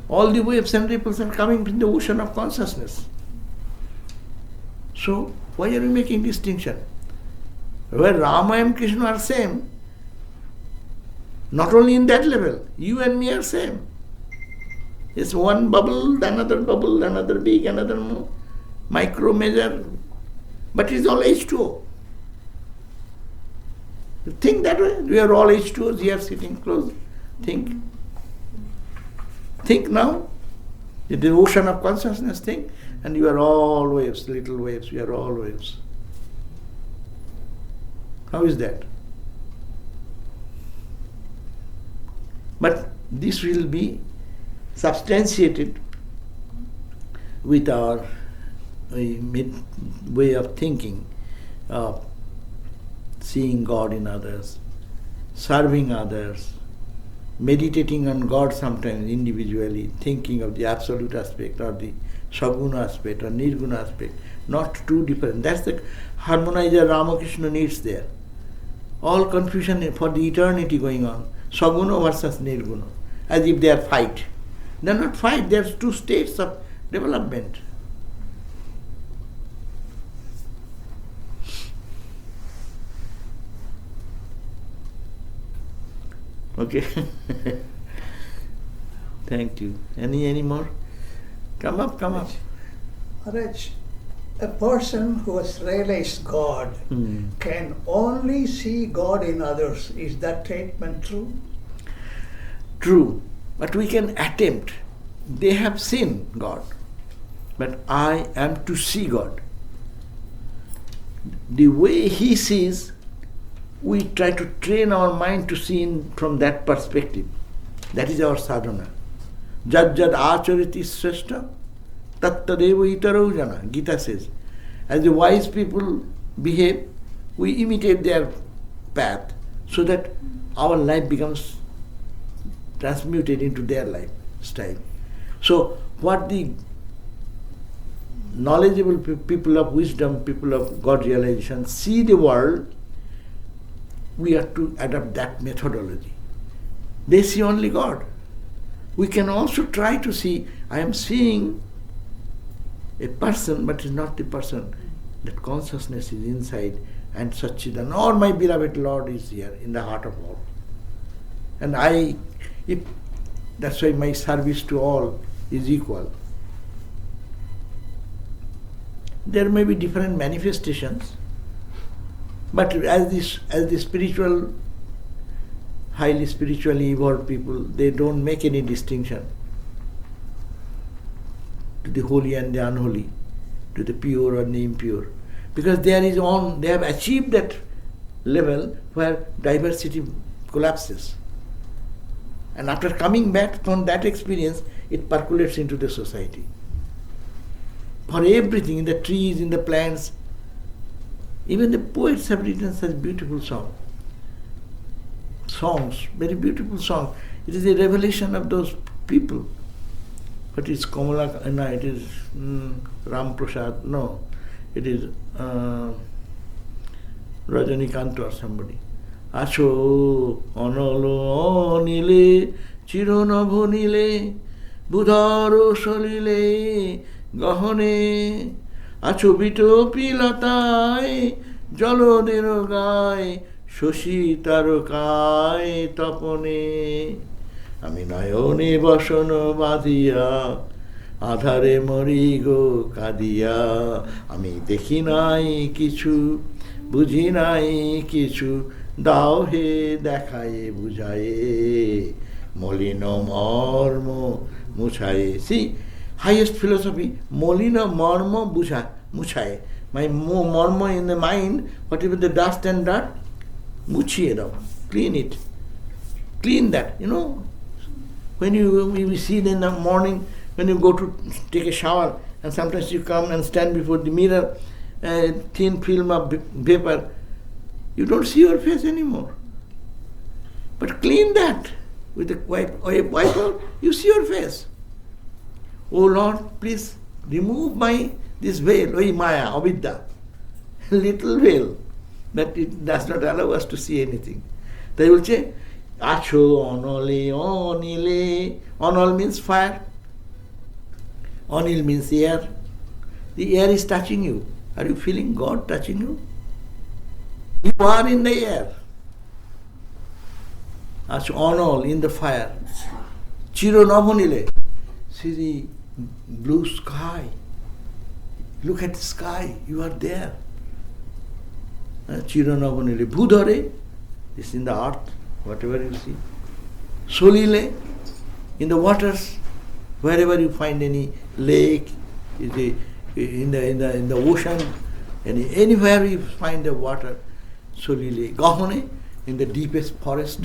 All the waves and ripples are coming from the ocean of consciousness. So, why are we making distinction? Where Rama and Krishna are same, not only in that level, you and me are same. It's one bubble, another big, another micro, major, but it's all H2O. You think that way? We are all H2Os here sitting close. Think. Think now. The ocean of consciousness, think. And you are all waves, little waves. We are all waves. How is that? But this will be substantiated with our way of thinking, of seeing God in others, serving others, meditating on God sometimes individually, thinking of the absolute aspect or the Saguna aspect or Nirguna aspect, not too different. That's the harmonizer Ramakrishna needs there. All confusion for the eternity going on. Saguna versus Nirguna, as if they are fight. They are not fight, they are two states of development. Okay. Thank you. Any more? Come up. Maharaj, a person who has realized God can only see God in others. Is that statement true? True. But we can attempt. They have seen God. But I am to see God. The way He sees, we try to train our mind to see from that perspective. That is our sadhana. Jad jad achariti sreshta tattadeva itaro jana. Gita says, as the wise people behave, we imitate their path so that our life becomes transmuted into their lifestyle. So what the knowledgeable people of wisdom, people of God realization see the world, we have to adopt that methodology. They see only God. We can also try to see, I am seeing a person, but it's not the person. That consciousness is inside, and Satchidananda, or my beloved Lord is here in the heart of all. And that's why my service to all is equal. There may be different manifestations, but as the spiritual, highly spiritually evolved people, they don't make any distinction to the holy and the unholy, to the pure and the impure, because they have achieved that level where diversity collapses. And after coming back from that experience, it percolates into the society. For everything, in the trees, in the plants, Even the poets have written such beautiful songs, very beautiful songs. It is a revelation of those people. But it's Kamala, no, it is Ram Prasad, no, it is Rajanikanth or somebody. Acho onolo onile chironabho nile budharo solile gahone acho bito pilatai jalodero gai shoshi tarokai tapone ami nayone basono badhiya আধারে মরি গো কাঁদিয়া আমি দেখি নাই কিছু বুঝি নাই কিছু দাও হে দেখায়ে বুঝায়ে মলিন মর্ম মুছায়ে সি highest philosophy মলিন মর্ম মুছায়ে my মর্ম in the mind whatever the dust and dirt মুছিয়ে দাও clean that when you see in the morning when you go to take a shower and sometimes you come and stand before the mirror, a thin film of vapor, you don't see your face anymore. But clean that with a wiper, you see your face. Oh Lord, please remove this veil, Maya, Avidya, little veil, that it does not allow us to see anything. They will say, Acho onole onile. Onol means fire. Onil means air. The air is touching you. Are you feeling God touching you? You are in the air. As onol in the fire. Chiro nabonile. See the blue sky. Look at the sky. You are there. Chiro nabonile. Budhare is in the earth, whatever you see. Solile in the waters. Wherever you find any lake, in the ocean, anywhere you find the water, solile gahone in the deepest forest.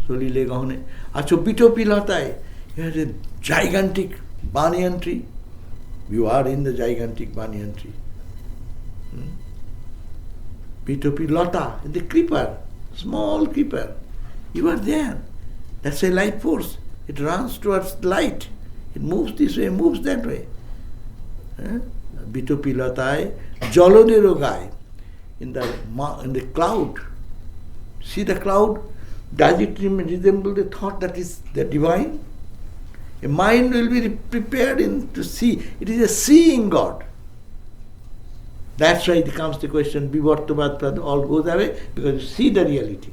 Solile gahone. Acho bitopi latai, you have a gigantic banyan tree. You are in the gigantic banyan tree. Bitopi lata, the creeper, small creeper. You are there. That's a life force. It runs towards light. It moves this way, moves that way. Bitopi latai, jalodero gai. In the cloud. See the cloud? Does it resemble the thought that is the divine? A mind will be prepared to see. It is a seeing God. That's why it comes the question, Vivartavad all goes away, because you see the reality.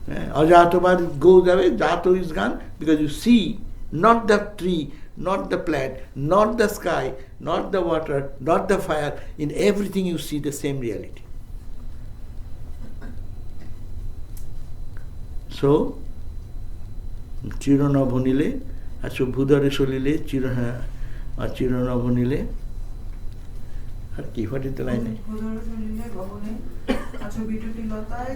Ajatavad goes away, Jato is gone, because you see not the tree, not the plant, not the sky, not the water, not the fire. In everything you see the same reality. So, Chirona Bhunile, Acho Budhare Solile, Chirona Bhunile. What is the line?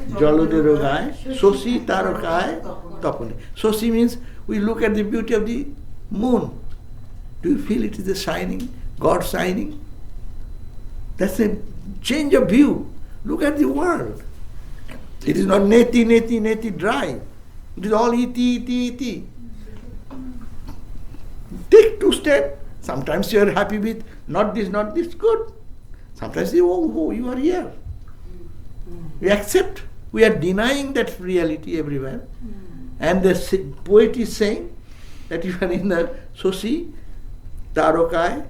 Jalodero gai, Sosi tarokai tapone. Sosi means we look at the beauty of the moon. Do you feel it is a shining, God shining? That's a change of view. Look at the world. It is not neti dry. It is all iti. Take 2 steps. Sometimes you are happy with not this, good. Sometimes you are here. We accept. We are denying that reality everywhere. And the poet is saying that you are in the Sosi, Tarokai,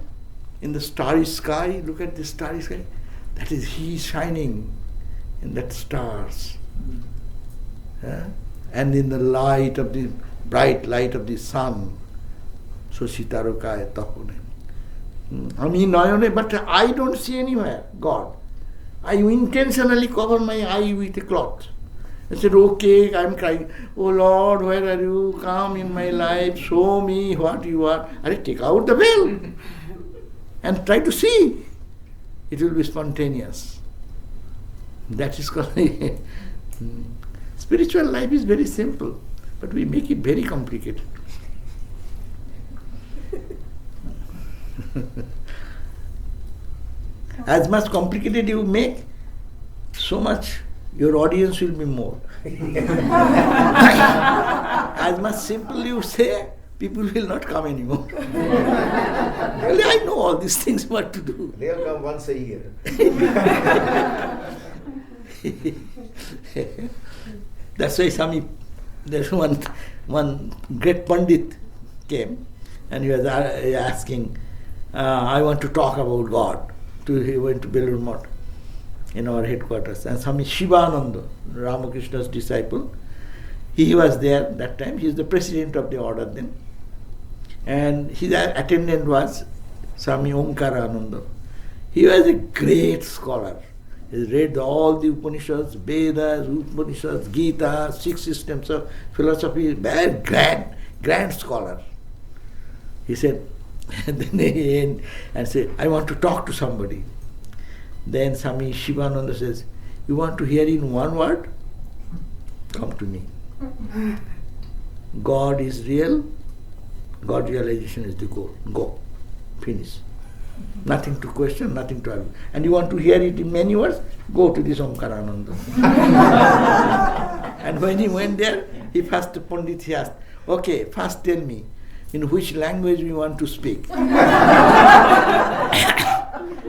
in the starry sky. Look at the starry sky. That is He shining in that stars. And in the light of the bright light of the sun. Sosi Tarokai Tapone. But I don't see anywhere God. I intentionally cover my eye with a cloth. I said, okay, I'm crying. Oh Lord, where are you? Come in my life, show me what you are. Take out the veil and try to see. It will be spontaneous. That is called spiritual life is very simple, but we make it very complicated. As much complicated you make, so much your audience will be more. As much simple you say, people will not come anymore. Really, I know all these things what to do. They'll come once a year. That's why there's one great Pandit came and he was asking, I want to talk about God. He went to Belur Math in our headquarters. And Swami Shivananda, Ramakrishna's disciple, he was there that time. He is the president of the order then. And his attendant was Swami Omkarananda. He was a great scholar. He read all the Upanishads, Vedas, Upanishads, Gita, 6 systems of philosophy, very grand scholar. He said, and then he ended and said, I want to talk to somebody. Then Swami Shivananda says, you want to hear in one word? Come to me. God is real, God realization is the goal. Go. Finish. Nothing to question, nothing to argue. And you want to hear it in many words? Go to this Omkarananda. And when he went there, he asked the Pandit, he asked, okay, first tell me, in which language we want to speak?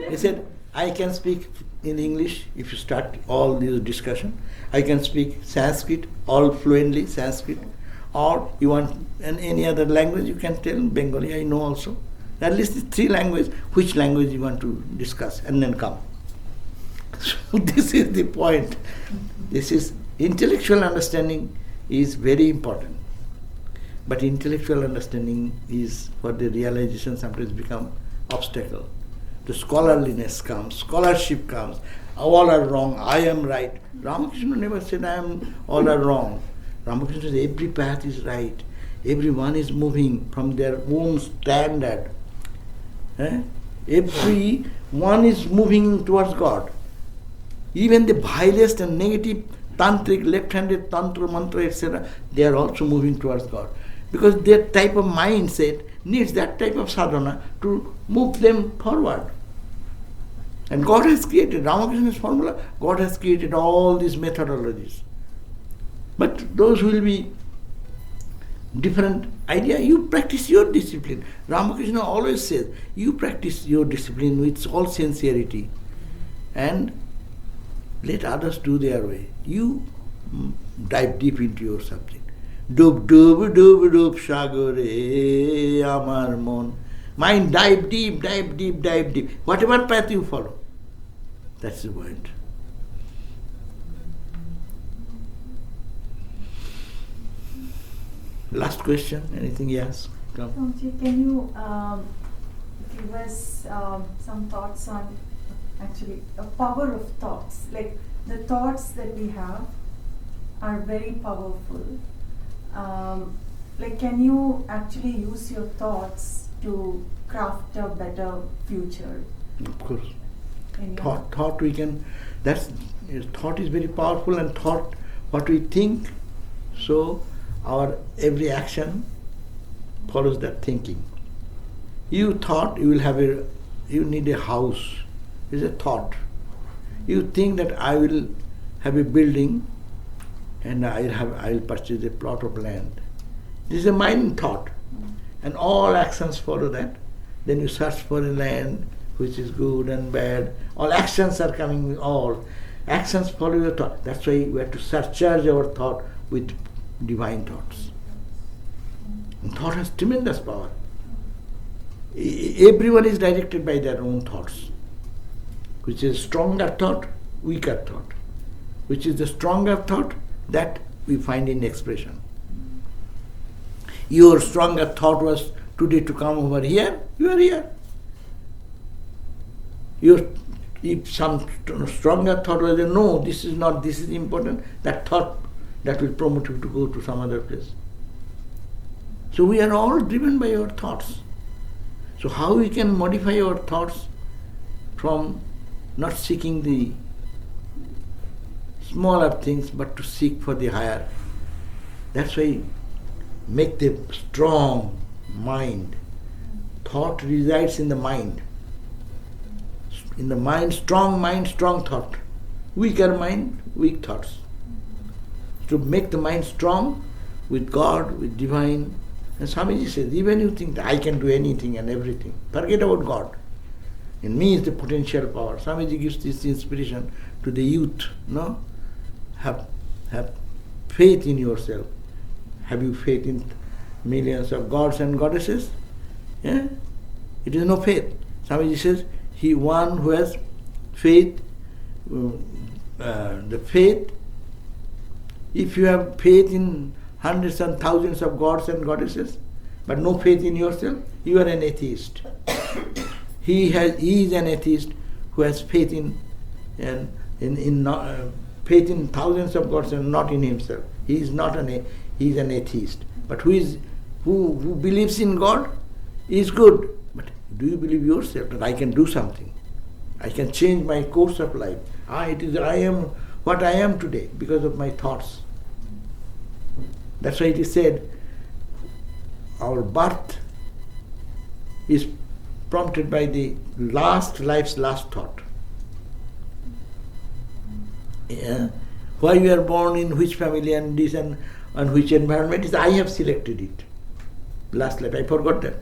He said, I can speak in English if you start all this discussion. I can speak Sanskrit, all fluently Sanskrit. Or you want any other language, you can tell. Bengali, I know also. At least 3 languages, which language you want to discuss, and then come. So this is the point. This is intellectual understanding is very important. But intellectual understanding is for the realization sometimes become obstacle. The scholarliness comes, scholarship comes, all are wrong, I am right. Ramakrishna never said all are wrong. Ramakrishna said every path is right. Everyone is moving from their own standard. Every one is moving towards God. Even the vilest and negative tantric, left-handed tantra, mantra, etc., they are also moving towards God. Because their type of mindset needs that type of sadhana to move them forward. And God has created, Ramakrishna's formula, God has created all these methodologies. But those will be different idea. You practice your discipline. Ramakrishna always says, you practice your discipline with all sincerity and let others do their way. You dive deep into your subject. Dub dub dub dub shagore amar mon. Mind dive deep, dive deep, dive deep. Whatever path you follow. That's the point. Last question. Anything else? Come. Swamiji, can you give us some thoughts on actually the power of thoughts? Like the thoughts that we have are very powerful. Like can you actually use your thoughts to craft a better future? Of course. Thought we can, thought is very powerful, and thought, what we think, so our every action follows that thinking. You thought you will have you need a house. It's a thought. You think that I will have a building and I will purchase a plot of land. This is a mind thought. And all actions follow that. Then you search for a land which is good and bad. All actions are coming, all actions follow your thought. That's why we have to surcharge our thought with divine thoughts. And thought has tremendous power. Everyone is directed by their own thoughts. Which is stronger thought, weaker thought. Which is the stronger thought, that we find in expression. Your stronger thought was today to come over here, you are here. If some stronger thought was, no, this is not, this is important, that thought, that will promote you to go to some other place. So we are all driven by our thoughts. So how we can modify our thoughts from not seeking the smaller things, but to seek for the higher. That's why make the strong mind. Thought resides in the mind. In the mind, strong thought. Weaker mind, weak thoughts. To make the mind strong with God, with divine. And Swamiji says, even you think that I can do anything and everything, forget about God. In me is the potential power. Swamiji gives this inspiration to the youth. No? Have faith in yourself. Have you faith in millions of gods and goddesses? Yeah? It is no faith. Swamiji says, one who has faith, the faith, if you have faith in hundreds and thousands of gods and goddesses, but no faith in yourself, you are an atheist. He is an atheist who has faith in faith in thousands of gods and not in himself. He is an atheist. But who believes in God is good. But do you believe yourself that I can do something? I can change my course of life. I am what I am today because of my thoughts. That's why it is said, our birth is prompted by the life's last thought. Yeah. Why you are born, in which family and this and which environment is I have selected it. Last life, I forgot that.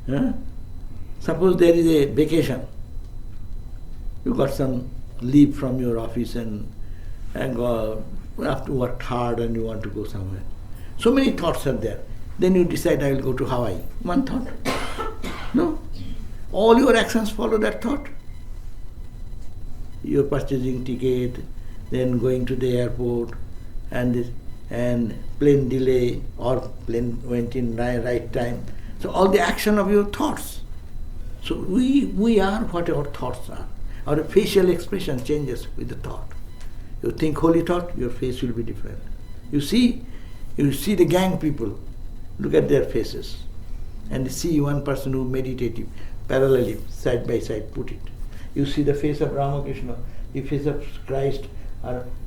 Yeah? Suppose there is a vacation. You got some leave from your office and go after work hard and you want to go somewhere. So many thoughts are there. Then you decide I will go to Hawaii. One thought. No. All your actions follow that thought. You are purchasing ticket, then going to the airport, and plane delay or plane went in right time. So all the action of your thoughts. So we are what our thoughts are. Our facial expression changes with the thought. You think holy thought, your face will be different. You see the gang people, look at their faces, and see one person who meditative, parallelly, side by side, put it. You see the face of Ramakrishna, the face of Christ.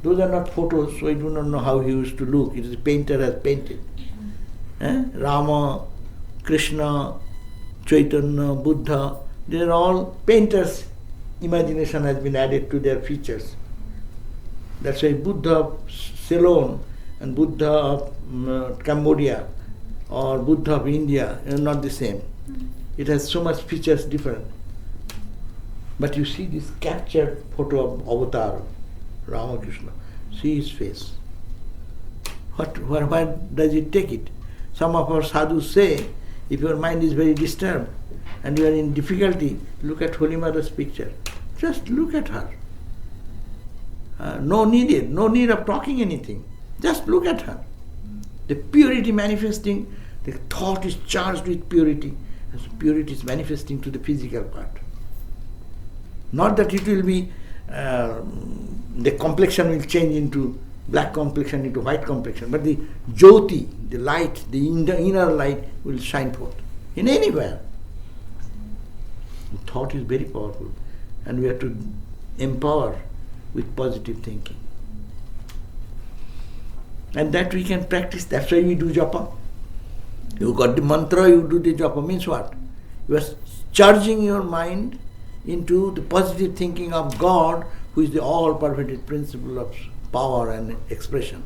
Those are not photos, so I do not know how he used to look. It is a painter has painted. Rama, Krishna, Chaitanya, Buddha, they are all painters. Imagination has been added to their features. That's why Buddha of Ceylon and Buddha of Cambodia or Buddha of India are not the same. It has so much features different. But you see this captured photo of Avatar, Ramakrishna, see his face. Where does it take it? Some of our sadhus say, if your mind is very disturbed and you are in difficulty, look at Holy Mother's picture. Just look at her. No need of talking anything. Just look at her. The purity manifesting, the thought is charged with purity, and so purity is manifesting to the physical part. Not that it will be, the complexion will change into black complexion, into white complexion, but the jyoti, the light, the inner light will shine forth in anywhere. The thought is very powerful, and we have to empower with positive thinking. And that we can practice. That's why we do japa. You got the mantra, you do the japa. Means what? You are charging your mind into the positive thinking of God, who is the all-pervaded principle of power and expression.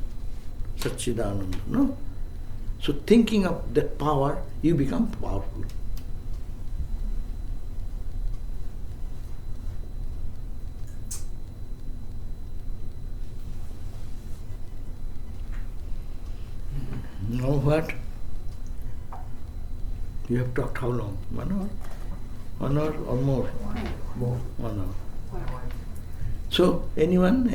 Satchidananda. No? So thinking of that power, you become powerful. Now what? You have talked how long? 1 hour? 1 hour or more? More. 1 hour. So, anyone?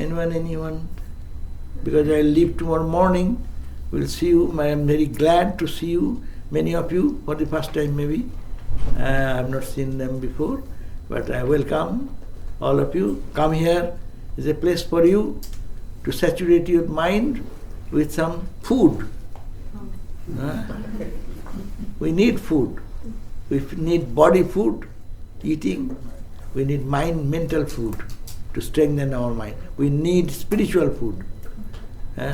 Because I leave tomorrow morning, we'll see you. I am very glad to see you, many of you, for the first time maybe. I have not seen them before, but I welcome all of you. Come here. It's a place for you to saturate your mind with some food. We need food. We need body food, eating. We need mental food to strengthen our mind. We need spiritual food.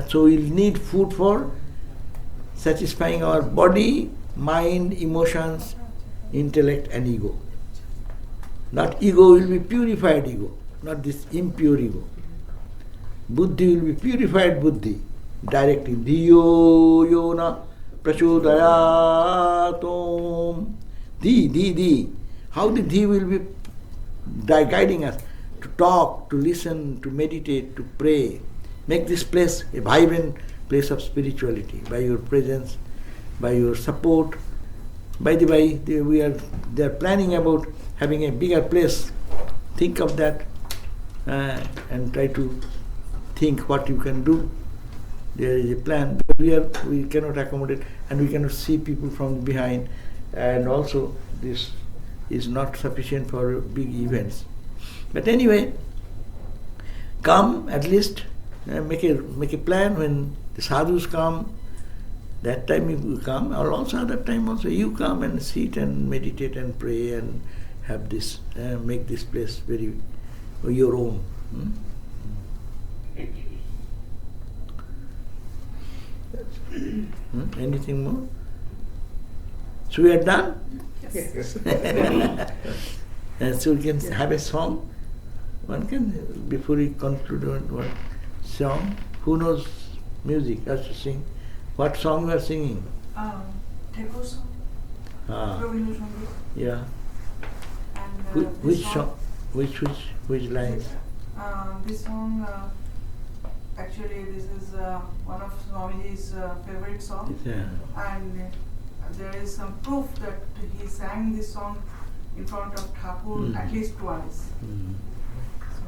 So we'll need food for satisfying our body, mind, emotions, intellect and ego. Not ego will be purified ego, not this impure ego. Buddhi will be purified buddhi, directing Diyo yona prachodayatom. Di. How the Di will be guiding us to talk, to listen, to meditate, to pray. Make this place a vibrant place of spirituality by your presence, by your support. By the way, they are planning about having a bigger place. Think of that and try to think what you can do. There is a plan. We cannot accommodate and we cannot see people from behind, and also this is not sufficient for big events. But anyway, come at least, make a plan when the sadhus come. That time you come, or also other time also you come and sit and meditate and pray and have this, make this place very your own. Anything more? So we are done? Yes. And so we can have a song. One can, before we conclude, one song. Who knows music has to sing? What song you are singing? Tagore song. Rabindra Sangeet. Yeah. And Which this song? Which lines? This song, actually, this is one of Swamiji's favorite songs. Yeah. And there is some proof that he sang this song in front of Thakur at least twice. So,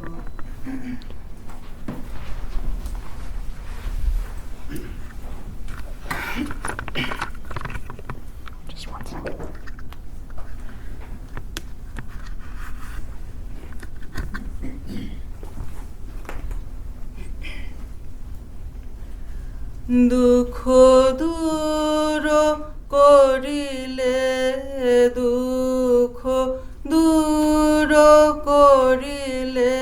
Just one second. দুঃখ দূর করিলে দুঃখ দূর করিলে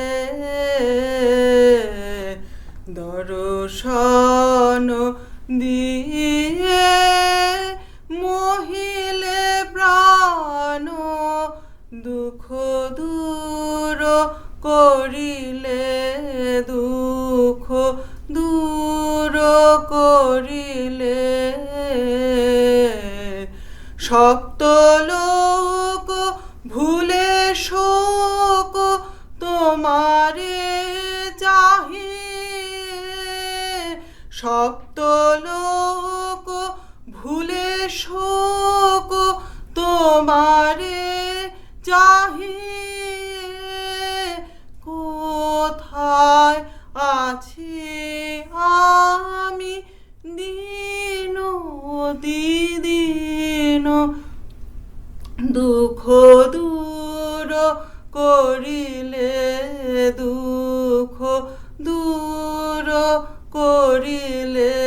দর্শন দিয়ে মহিলে প্রাণ দুঃখ দূর করিলে দুঃখ দূর করিলে সপ্তলোক ভুলে শোক তোমারে চাহিয়ে সপ্তলোক ভুলে শোক তোমারে চাহিয়ে কোথায় আছি আমি দিন দিদিন দুঃখ দূর করিলে দুঃখ দূর করিলে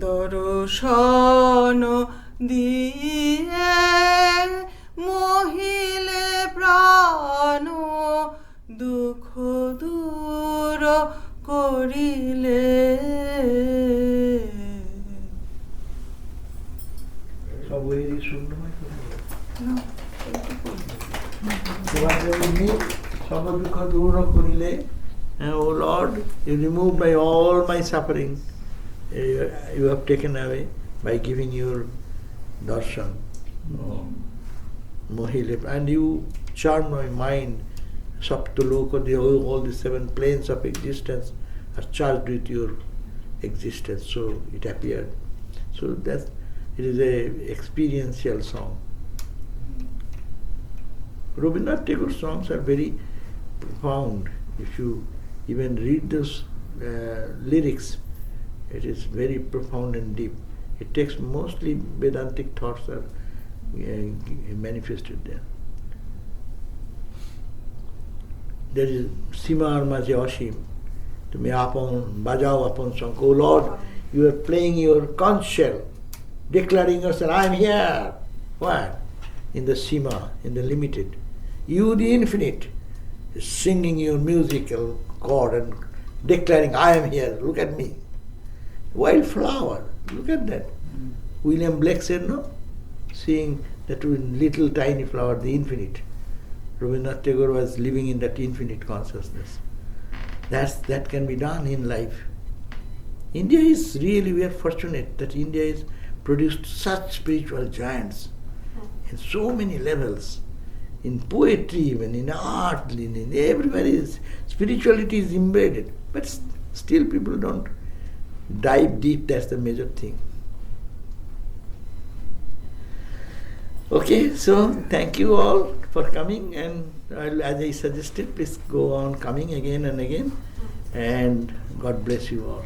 দর্শন দিয়ে মহিলে প্রাণ দুঃখ দূর করিলে Very সুন্দর দুঃখ দূর করিলে, oh Lord, you remove all my suffering. You have taken away by giving your darshan, mohile, and you charm my mind. Saptaloka, all the 7 planes of existence are charged with your existence, so it appeared. So that it is a experiential song. Rabindranath Tagore's songs are very profound. If you even read those lyrics, it is very profound and deep. It takes mostly Vedantic thoughts are manifested there. There is Simar Maje Ashim, Tumi Apon, Bajao Apon song. Oh Lord, you are playing your conch shell, declaring yourself, I am here. What? In the Sima, in the limited. You, the infinite, is singing your musical chord and declaring, I am here, look at me. Wildflower, look at that. William Blake said, no? Seeing That little tiny flower, the infinite. Rabindranath Tagore was living in that infinite consciousness. That can be done in life. India is really, we are fortunate that India has produced such spiritual giants in so many levels. In poetry, even in art, in everywhere is spirituality is embedded. But still people don't dive deep, that's the major thing. Okay, so thank you all for coming, and as I suggested, please go on coming again and again, and God bless you all.